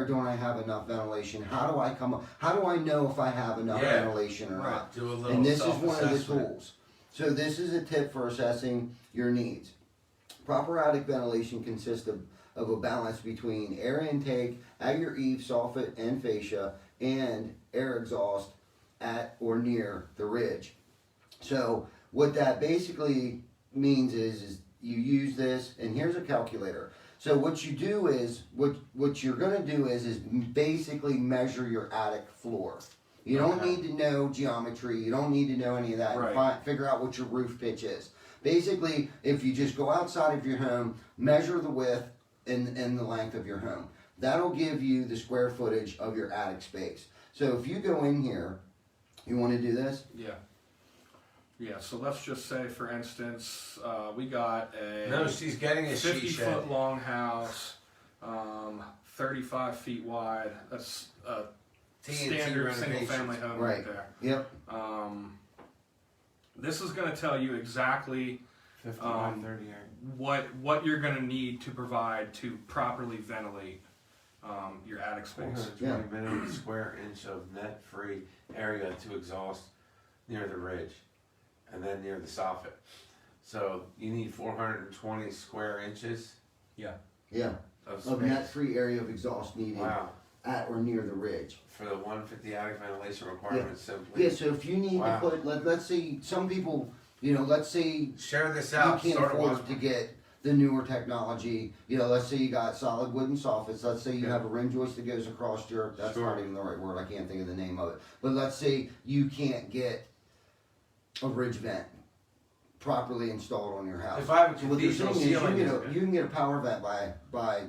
don't I have enough ventilation? How do I know if I have enough Yeah. ventilation or Right. not? Do a little And this is one of the self-assessment. tools. So this is a tip for assessing your needs. Proper attic ventilation consists of a balance between air intake at your eave, soffit, and fascia, and air exhaust at or near the ridge. So what that basically means is you use this, and here's a calculator. So what you do is, what you're gonna do is basically measure your attic floor. You don't Okay. need to know geometry. You don't need to know any of that. Right. Figure out what your roof pitch is. Basically, if you just go outside of your home, measure the width and the length of your home. That'll give you the square footage of your attic space. So if you go in here, you want to do this? Yeah. Yeah. So let's just say, for instance, we got a No, she's getting a she 50 shed. foot long house, 35 feet wide. That's a TNT standard single renovations. family home Right. right there. Yep. This is going to tell you exactly 50 by 30 area. what you're going to need to provide to properly ventilate your attic space. 420 minimum square inch of net-free area to exhaust near the ridge, and then near the soffit. So you need 420 square inches Yeah. of Of space. net-free area of exhaust needed Wow. at or near the ridge. For the 150 attic ventilation requirement, simply. Yeah. So if you need Wow. to put, let's say some people, let's say Share this you out. can't Start a afford watch- to get the newer technology. Let's say you got solid wooden soffits. Let's say you Yeah. have a rim joist that goes across that's Sure. not even the right word. I can't think of the name of it. But let's say you can't get a ridge vent properly installed on your house. If I have a So what they're cathedral saying is you ceiling, can, is get a, good. you can get a power vent by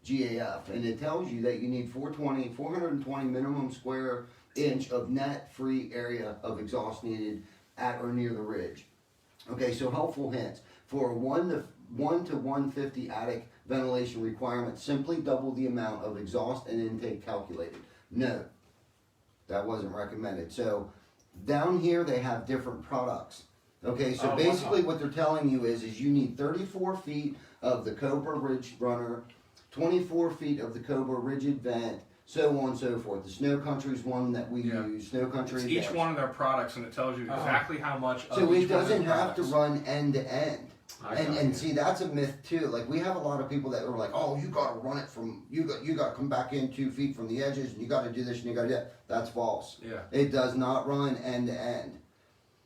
GAF, and it tells you that you need 420 minimum square inch of net free area of exhaust needed at or near the ridge. Okay, so helpful hints. For a 1 to 150 attic ventilation requirement, simply double the amount of exhaust and intake calculated. No, that wasn't recommended. So down here they have different products. Okay, so Oh, basically wow. what they're telling you is you need 34 feet of the Cobra Ridge Runner, 24 feet of the Cobra Rigid Vent, so on and so forth. The Snow Country's one that we Yeah. use. Snow Country It's is each theirs. one of their products, and it tells you exactly how much. So of it each one of doesn't their have to products. run end to end. I And got and you. see, that's a myth too. Like we have a lot of people that are like, oh, you got to run it from you got to come back in 2 feet from the edges, and you got to do this and you got to do that. That's false. Yeah. It does not run end to end.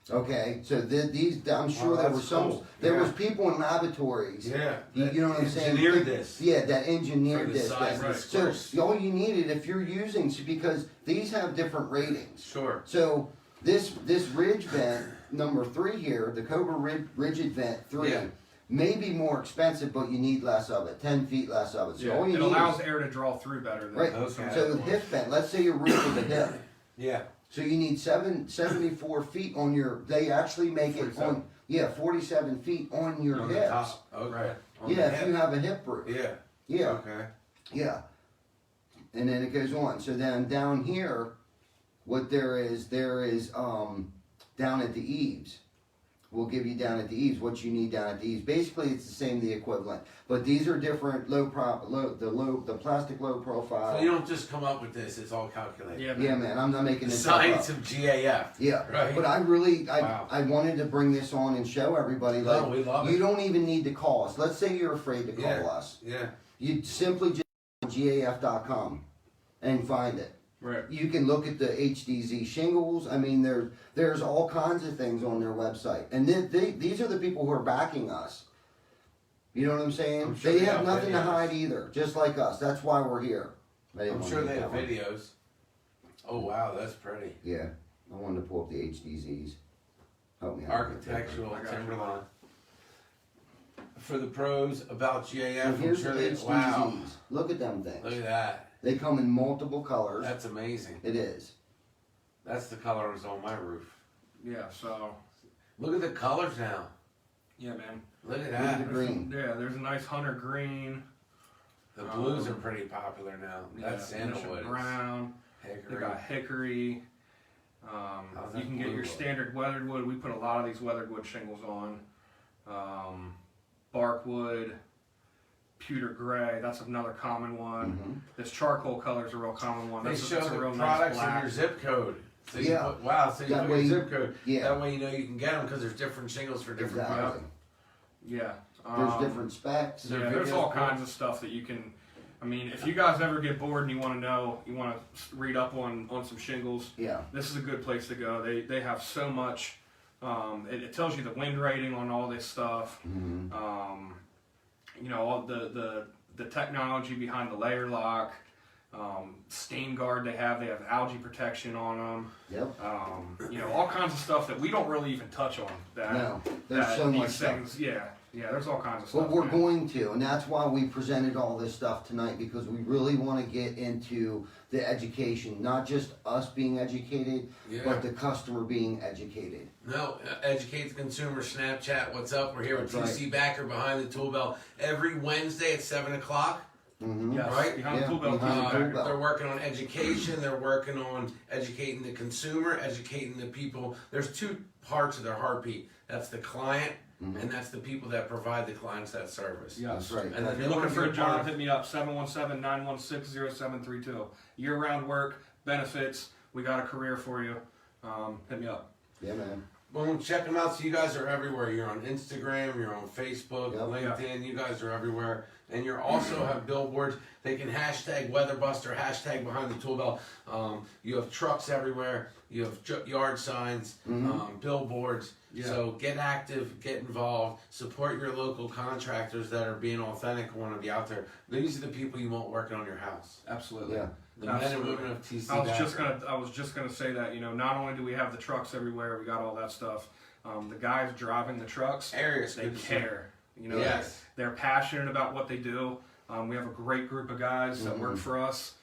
Okay, so these I'm sure there that's was some cool. there Yeah. was people in laboratories. Yeah. You know what I'm saying? Engineered this. Yeah, that engineered For the this. size that- of the so squares. all you needed if you're using because these have different ratings. Sure. So this ridge vent number 3 here, the Cobra Rigid Vent 3, Yeah. may be more expensive, but you need less of it, 10 feet less of it. So Yeah. all you It need allows is air to draw through better than right. those. Okay. So the hip vent. Let's say your roof is a hip. Yeah. So you need 74 feet on your. They actually make it 47. on. Yeah, 47 feet on your On the hips. top. Okay. Right. On Yeah, the if hip. you have a hip roof. Yeah. Yeah. Okay. Yeah. And then it goes on. So then down here, what there is down at the eaves. We'll give you down at the eaves what you need down at the eaves. Basically, it's the same, the equivalent. But these are different the plastic low profile. So you don't just come up with this; it's all calculated. Yeah. Yeah, man, I'm not making The this stuff science up. of GAF. Yeah, Right. but I Wow. wanted to bring this on and show everybody No, like we love you it. don't even need to call us. Let's say you're afraid to call Yeah. us. Yeah. You simply just go to gaf.com and find it. Right. You can look at the HDZ shingles. I mean, there's all kinds of things on their website, and these are the people who are backing us. You know what I'm saying? I'm sure they they have have nothing to videos. hide either, just like us. That's why we're here. I didn't I'm wanna sure make they that have one. videos. Oh wow, that's pretty. Yeah, I wanted to pull up the HDZs. Help me out. Architectural I got you. timberline. for the pros about GAF. And here's I'm sure the they, HDZs. wow. Look at them things. Look at that. They come in multiple colors. That's amazing. It is. That's the colors on my roof. Yeah, so Look at the colors now. yeah, man. Look at Look that. at the green. Yeah, there's a nice hunter green. The blues are pretty popular now. That's Mission sandalwood. brown. They Hickory. got hickory. How's You that can get blue your look? standard weathered wood. We put a lot of these weathered wood shingles on. Bark wood, pewter gray. That's another common one. Mhm. This charcoal color is a real common one. They That's show a the real products nice in black. your zip code. So you Yeah. put, wow, so you That put your way- zip code. yeah. That way you know you can get them because there's different shingles for different Exactly. products. Yeah. There's different specs. there Yeah, there's videos all for kinds of stuff that you can. I mean, if you guys ever get bored and you want to know, you want to read up on some shingles, Yeah. this is a good place to go. They have so much. It tells you the wind rating on all this stuff. Mhm. You know, all the technology behind the layer lock, stain guard they have algae protection on them. Yep. You know, all kinds of stuff that we don't really even touch on. That, No, there's that so much these stuff. things, yeah, there's all kinds of stuff. But we're man. going to, and that's why we presented all this stuff tonight, because we really want to get into the education, not just us being educated, Yeah. but the customer being educated. No, educate the consumer. Snapchat, what's up? We're here with That's TC Backer behind the tool belt every Wednesday at 7 o'clock. Mm-hmm. Yes, Right? behind the Yeah, tool belt. behind the TC tool Backer. belt. They're working on education. They're working on educating the consumer, educating the people. There's two parts of their heartbeat. That's the client, and that's the people that provide the clients that service. Yes. That's right. And then If they you're looking wanna for be a a part job, of- hit me up, 717-916-0732. Year-round work, benefits, we got a career for you. Hit me up. Yeah, man. Well, check them out. So you guys are everywhere. You're on Instagram. You're on Facebook, Yep. LinkedIn. You guys are everywhere, and you also have billboards. They can hashtag Weatherbuster, hashtag Behind the Tool Belt. You have trucks everywhere. You have yard signs, billboards. Yeah. So get active, get involved, support your local contractors that are being authentic and want to be out there. These are the people you want working on your house. Absolutely. Yeah. The men and Absolutely. women of TC. I was Backer. just gonna say that, you know, not only do we have the trucks everywhere, we got all that stuff. The guys driving the trucks, Arius, they good to see. care. You know, Yes. they're passionate about what they do. We have a great group of guys that work for us.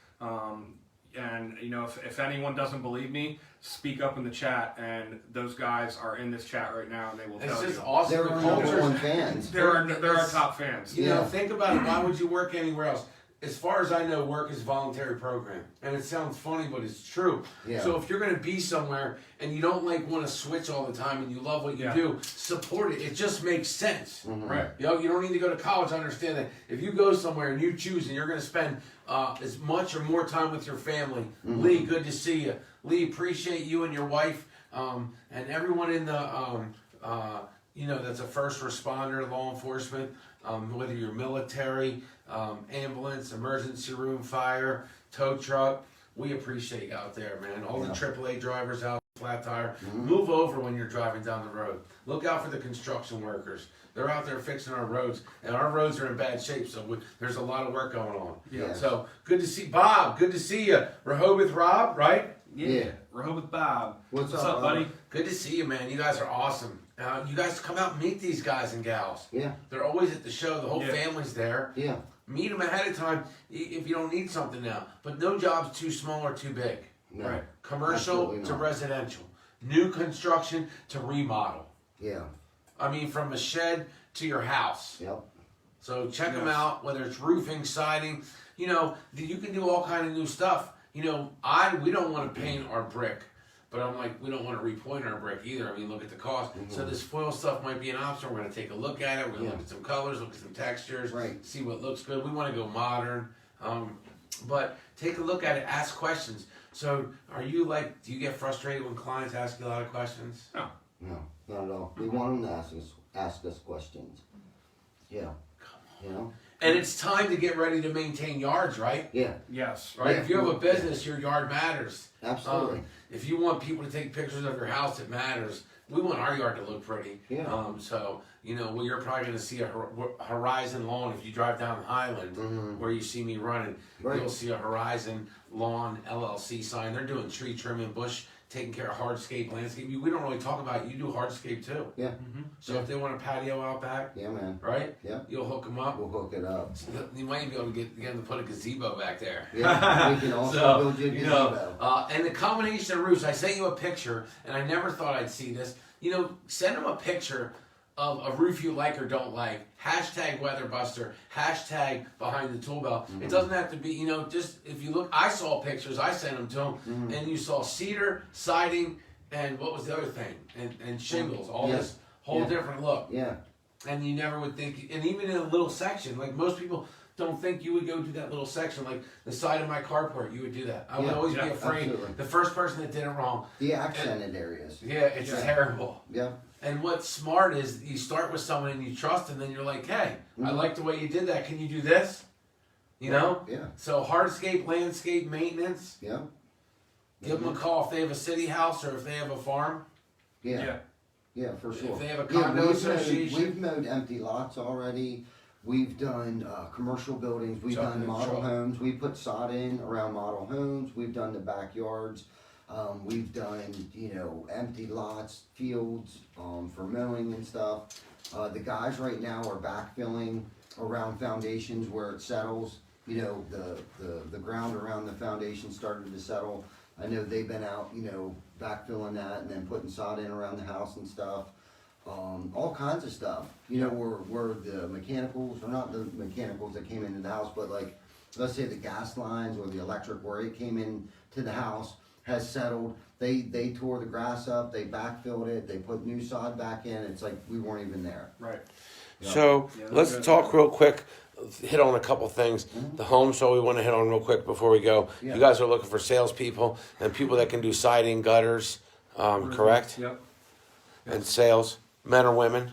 And you know, if anyone doesn't believe me, speak up in the chat, and those guys are in this chat right now, and they will It's tell just you. awesome. They're The our number culture's- one fans. They're our It's- top fans. You know, Yeah. think about it. Why would you work anywhere else? As far as I know, work is a voluntary program, and it sounds funny, but it's true. Yeah. So if you're going to be somewhere and you don't like want to switch all the time, and you love what you Yeah. do, support it. It just makes sense. Right. You know, you don't need to go to college to understand that. If you go somewhere and you choose, and you're going to spend as much or more time with your family, Lee, good to see you. Lee, appreciate you and your wife, and everyone in the you know, that's a first responder, law enforcement, whether you're military, ambulance, emergency room, fire, tow truck. We appreciate you out there, man. All the AAA drivers out, flat tire. Move over when you're driving down the road. Look out for the construction workers. They're out there fixing our roads, and our roads are in bad shape, so there's a lot of work going on. Yeah. So, good to see Bob. Good to see you. Rehoboth Rob, right? Yeah. Rehoboth Bob. What's What's up, up, buddy? Bob? Good to see you, man. You guys are awesome. You guys come out and meet these guys and gals. Yeah. They're always at the show. The whole Yeah. family's there. Yeah. Meet them ahead of time if you don't need something now. But no job's too small or too big. No. Right. Commercial Absolutely to not. residential. New construction to remodel. Yeah. I mean, from a shed to your house. Yep. So check them Yes. out, whether it's roofing, siding. You know, you can do all kind of new stuff. You know, we don't want to paint our brick. But I'm like, we don't want to repoint our brick either. I mean, look at the cost. So this foil stuff might be an option. We're going to take a look at it. We're going to Yeah. look at some colors, look at some textures, Right. see what looks good. We want to go modern. But take a look at it, ask questions. So are you like, do you get frustrated when clients ask you a lot of questions? No. No, not at all. We want them to ask us questions. Yeah. You know? And it's time to get ready to maintain yards, right? Yeah. Yes. Right? Yeah. If you have a business, your yard matters. Absolutely. If you want people to take pictures of your house, it matters. We want our yard to look pretty. Yeah. So, you know, well, you're probably going to see a Horizon lawn if you drive down Highland, where you see me running. Right. You'll see a Horizon Lawn LLC sign. They're doing tree trimming, bush taking care of hardscape, landscape. We don't really talk about it. You do hardscape too. Yeah. So if they want a patio out back, Yeah, man. right? Yeah. You'll hook them up. We'll hook it up. So you might even be able to get them to put a gazebo back there. Yeah, we can also So, build you a you gazebo. know, and the combination of roofs, I sent you a picture, and I never thought I'd see this. You know, send them a picture of a roof you like or don't like. Hashtag weatherbuster, hashtag behind the tool belt. It doesn't have to be, you know, just if you look, I saw pictures, I sent them to them, and you saw cedar, siding, and what was the other thing? And shingles, all this whole different look. Yeah. And you never would think, and even in a little section, like most people don't think you would go do that little section, like the side of my carport, you would do that. I would always be afraid. Absolutely. The first person that did it wrong. The accented areas. Yeah, it's terrible. Yeah. And what's smart is you start with someone and you trust, and then you're like, hey, I like the way you did that. Can you do this? You know? Yeah. So hardscape, landscape, maintenance. Yeah. Give them a call if they have a city house or if they have a farm. Yeah. Yeah, for sure. If they have a condo association. We've mowed empty lots already. We've done commercial buildings. We've done model homes. We put sod in around model homes. We've done the backyards. We've done, you know, empty lots, fields for mowing and stuff. The guys right now are backfilling around foundations where it settles. You know, the ground around the foundation started to settle. I know they've been out, you know, backfilling that and then putting sod in around the house and stuff. All kinds of stuff. You know, where the mechanicals, or not the mechanicals that came into the house, but like, let's say the gas lines or the electric where it came in to the house has settled. They tore the grass up, they backfilled it, they put new sod back in. It's like we weren't even there. Right. Yeah. So let's talk real quick. Hit on a couple things. The home show we want to hit on real quick before we go. Yeah. You guys are looking for salespeople and people that can do siding, gutters, correct? Yep. And sales, men or women.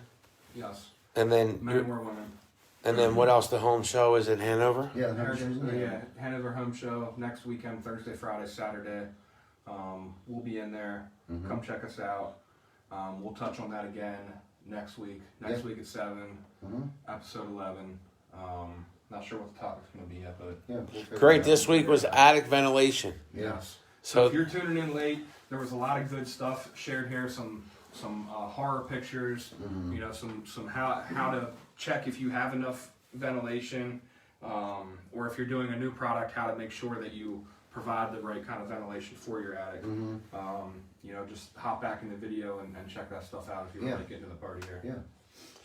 Yes. And then Men or women. and then what else? The home show is in Hanover. Yeah, Hanover Home Show next weekend, Thursday, Friday, Saturday. We'll be in there. Come check us out. We'll touch on that again next week. Next week at 7, episode 11. Not sure what the topic's going to be yet, but we'll Great. This week was attic ventilation. yes. So So if you're tuning in late, there was a lot of good stuff shared here. Some horror pictures. You know, some how to check if you have enough ventilation, or if you're doing a new product, how to make sure that you provide the right kind of ventilation for your attic. You know, just hop back in the video and check that stuff out if you want to get into the party here. Yeah.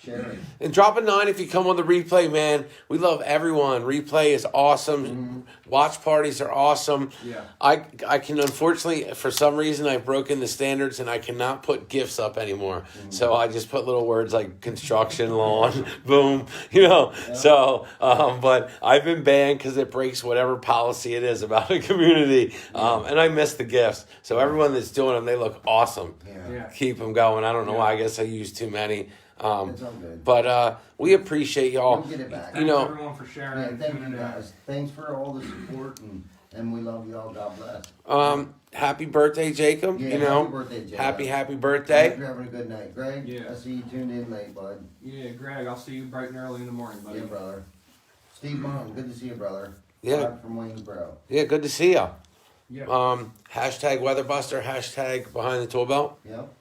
Share it. and drop a 9 if you come on the replay, man. We love everyone. Replay is awesome. Watch parties are awesome. Yeah. I can unfortunately, for some reason, I've broken the standards and I cannot put GIFs up anymore. So I just put little words like construction, lawn, boom, you know. So, but I've been banned because it breaks whatever policy it is about a community. And I miss the GIFs. So everyone that's doing them, they look awesome. Yeah. Keep them going. I don't know why. I guess I use too many. It's all good. But we appreciate y'all. We'll get it back. You know, Thanks everyone for sharing. Yeah, and thank tuning you in. guys. Thanks for all the support and we love y'all. God bless. happy birthday, Jacob. Yeah, you know, happy birthday, Jacob. happy I birthday. hope you're having a good night. Greg, Yeah. I see you tuned in late, bud. Yeah, Greg, I'll see you bright and early in the morning, buddy. Yeah, brother. Steve Bond, good to see you, brother. Yeah. Live from Waynesboro. Yeah, good to see ya. Yeah. Hashtag weatherbuster. Hashtag behind the tool belt. Yep.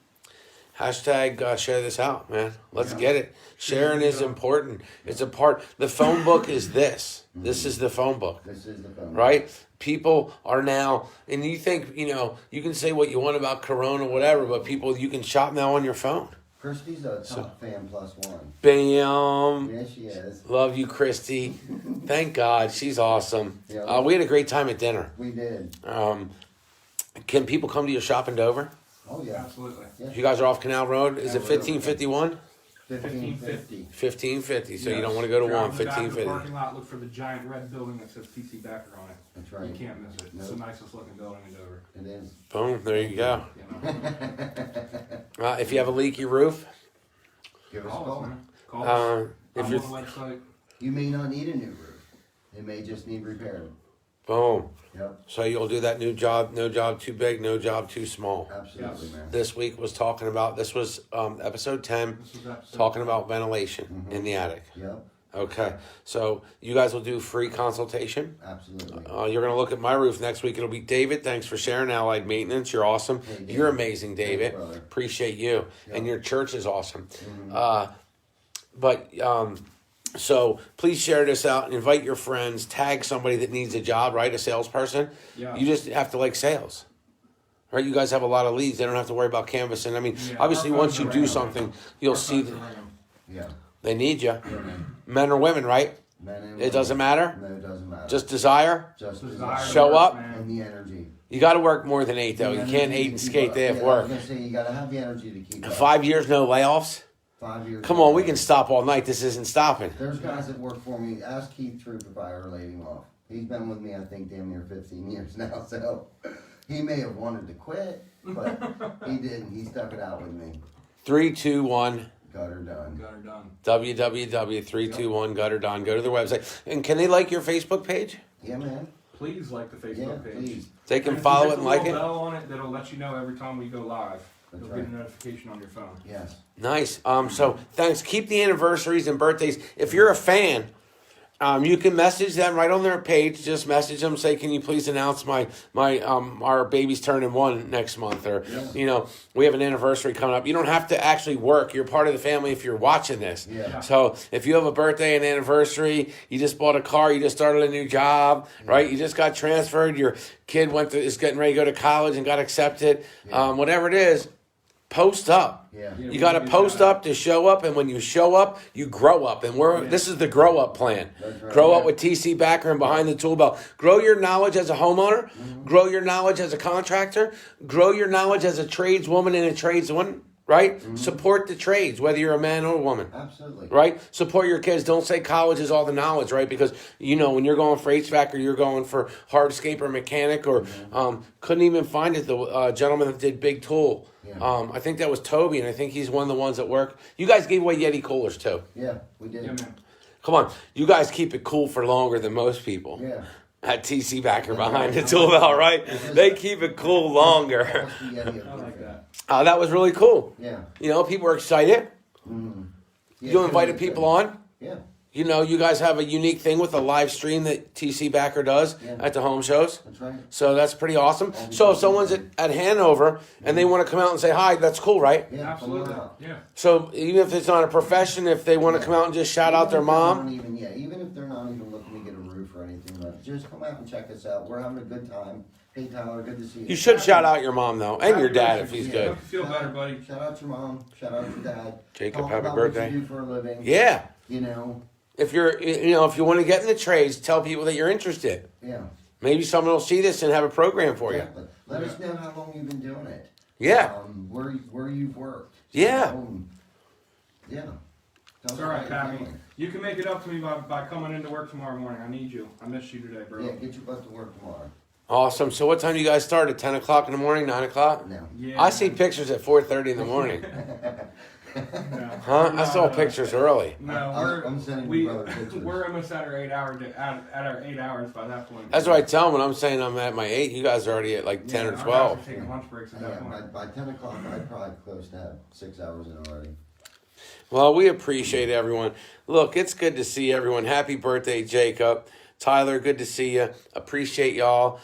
Hashtag share this out, man. Let's get it. Sharing is important. It's a part. The phone book is this. This is the phone book. This is the phone. Right? People are now, and you think, you know, you can say what you want about Corona, whatever, but people, you can shop now on your phone. Christy's a top fan +1. Bam. Yes, she is. Love you, Christy. Thank God. She's awesome. Yeah. We had a great time at dinner. We did. Can people come to your shop in Dover? Oh, yeah. Absolutely. You guys are off Canal Road. Is it 1551? 1550. 1550. So you don't want to go to Drive one. in the back of the 1550. parking lot, look for the giant red building that says PC Backer on it. That's right. You can't miss it. It's the Nope. nicest looking building in Dover. It is. Boom. There you go. You know? If you have a leaky roof, Give us a Call us, call. man. Call us. if I'm you're on the website. You may not need a new roof. It may just need repaired. boom. Yep. So you'll do that new job. No job too big. No job too small. Absolutely, Yes. man. This week was talking about. This was episode 10. This is episode Talking about ventilation in the attic. Yep. Okay, so you guys will do free consultation. Absolutely. You're going to look at my roof next week. It'll be David. Thanks for sharing Allied Maintenance. You're awesome. Hey, David. You're amazing, David. Thanks, brother. Appreciate you. Yeah. And your church is awesome. Mm-hmm. So please share this out and invite your friends. Tag somebody that needs a job, right? A salesperson. Yeah. You just have to like sales. Right? You guys have a lot of leads. They don't have to worry about canvassing. I mean, Yeah, obviously, our once phones you are do ringing. something, you'll Our see phones that are ringing. Yeah. they need you. Yeah, man. Men or women, right? Men and It women. doesn't matter. No, it doesn't matter. Just desire. Just Desire to Show work, up. man. and the energy. You got to work more than 8, though. The You energy can't to 8 and keep skate up. day Yeah, at I work. was gonna say you gotta have the energy to keep up. 5 years, no layoffs. 5 years. Come on, we can stop all night. This isn't stopping. There's guys that work for me. Ask Keith Troop if I ever laid him off. He's been with me, I think, damn near 15 years now. So he may have wanted to quit, but he didn't. He stuck it out with me. 3, 2, 1. Got her done. Got her done. www.321 Gutter Don. Go to their website. And can they like your Facebook page? Yeah, man. Please like the Yeah, Facebook page. please. They can And if follow you it hit and the like little it. bell on it that'll let you know every time we go live. That's You'll right. get a notification on your phone. Yes. Nice. So thanks. Keep the anniversaries and birthdays. If you're a fan, you can message them right on their page. Just message them. Say, can you please announce our baby's turning 1 next month, or we have an anniversary coming up. You don't have to actually work. You're part of the family if you're watching this. Yeah. So if you have a birthday and anniversary, you just bought a car, you just started a new job, right? You just got transferred. Your kid is getting ready to go to college and got accepted. Whatever it is, post up. Yeah. Yeah. You got to post up to show up, and when you show up, you grow up. And this is the grow up plan. That's right. Grow up with TC Backer and Behind the Tool Belt. Grow your knowledge as a homeowner. Grow your knowledge as a contractor. Grow your knowledge as a tradeswoman and a tradeswoman. Right? Support the trades, whether you're a man or a woman. Absolutely. Right? Support your kids. Don't say college is all the knowledge, right? Because, when you're going for HVAC or you're going for hardscape or mechanic or couldn't even find it, the gentleman that did Big Tool. Yeah. I think that was Toby, and I think he's one of the ones that work. You guys gave away Yeti coolers, too. Yeah, we did. Yeah, man. Come on. You guys keep it cool for longer than most people. Yeah. At TC Backer Behind the Tool Belt, right? They keep it cool longer. That's the Yeti I of like good that. That was really cool. Yeah. People were excited. Mm-hmm. Yeah, You invited people on. Yeah. You guys have a unique thing with a live stream that TC Backer does Yeah. at the home shows. That's right. So that's pretty awesome. So if someone's at Hanover and they want to come out and say hi, that's cool, right? Yeah. Absolutely. come on out. Yeah. So even if it's not a profession, if they want to come out and just shout out their mom. Even if they're not even looking to get a roof or anything, but just come out and check us out. We're having a good time. Hey Tyler, good to see you. You should shout out your mom, though, and your dad if he's Yeah. good. Hope you feel better, buddy. Shout out your mom. Shout out your dad. Jacob, Talk happy about birthday. What you do for a living. Yeah. If If you want to get in the trades, tell people that you're interested. Yeah. Maybe someone will see this and have a program for you. Exactly. Let us know how long you've been doing it. Yeah. Where you've worked. Yeah. Yeah. Tell It's us all right, about your Pappy. family. You can make it up to me by coming into work tomorrow morning. I need you. I missed you today, bro. Yeah, get your butt to work tomorrow. Awesome. So what time do you guys start? At 10 o'clock in the morning, 9 o'clock? No. Yeah, I see man. pictures at 4:30 in the morning. No. Huh? I saw No, pictures early. No, I'm sending we, you brother pictures. we're almost at our 8 hour at our 8 hours by that point. That's what I tell them when I'm saying I'm at my 8. You guys are already at like 10 Yeah, or our guys 12. are taking lunch breaks at Yeah, that point. by 10 o'clock, I'd probably close to have 6 hours in already. Well, we appreciate everyone. Look, it's good to see everyone. Happy birthday, Jacob. Tyler, good to see you. Appreciate y'all.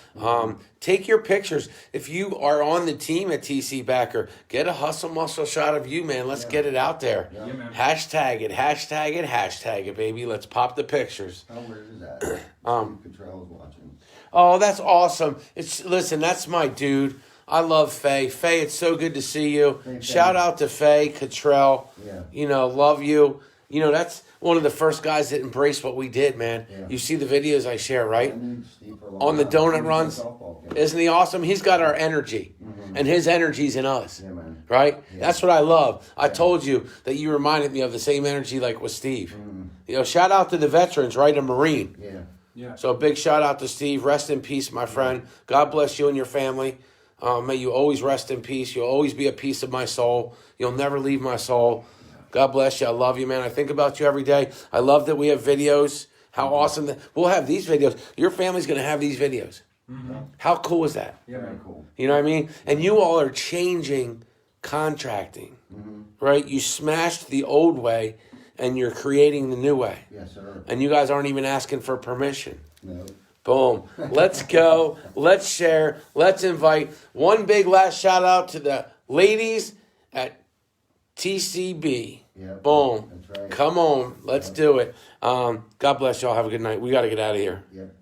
Take your pictures. If you are on the team at TC Backer, get a hustle muscle shot of you, man. Let's get it out there. Yeah. Yeah, man. Hashtag it, hashtag it, hashtag it, baby. Let's pop the pictures. How weird is that? Steve Cottrell's watching. Oh, that's awesome. Listen, that's my dude. I love Faye. Faye, it's so good to see you. Hey, Faye. Shout out to Faye Cottrell. Yeah. Love you. That's one of the first guys that embraced what we did, man. Yeah. You see the videos I share, right? I knew Steve for a long On the time. donut He was runs. a softball kid. Isn't he awesome? He's got our energy, and his energy's in us, Yeah, man. right? Yeah. That's what I love. I told you that you reminded me of the same energy like with Steve. Shout out to the veterans, right? A Marine. Yeah. Yeah. So a big shout out to Steve. Rest in peace, my friend. God bless you and your family. May you always rest in peace. You'll always be a piece of my soul. You'll never leave my soul. God bless you. I love you, man. I think about you every day. I love that we have videos. How awesome that we'll have these videos. Your family's going to have these videos. How cool is that? Yeah, Very man. cool. You know what I mean? And you all are changing contracting, right? You smashed the old way and you're creating the new way. Yes, sir. And you guys aren't even asking for permission. No. Boom. Let's go. Let's share. Let's invite. One big last shout out to the ladies at TCB. Yep. Boom. That's right. Come on. Let's do it. God bless y'all. Have a good night. We got to get out of here. Yep.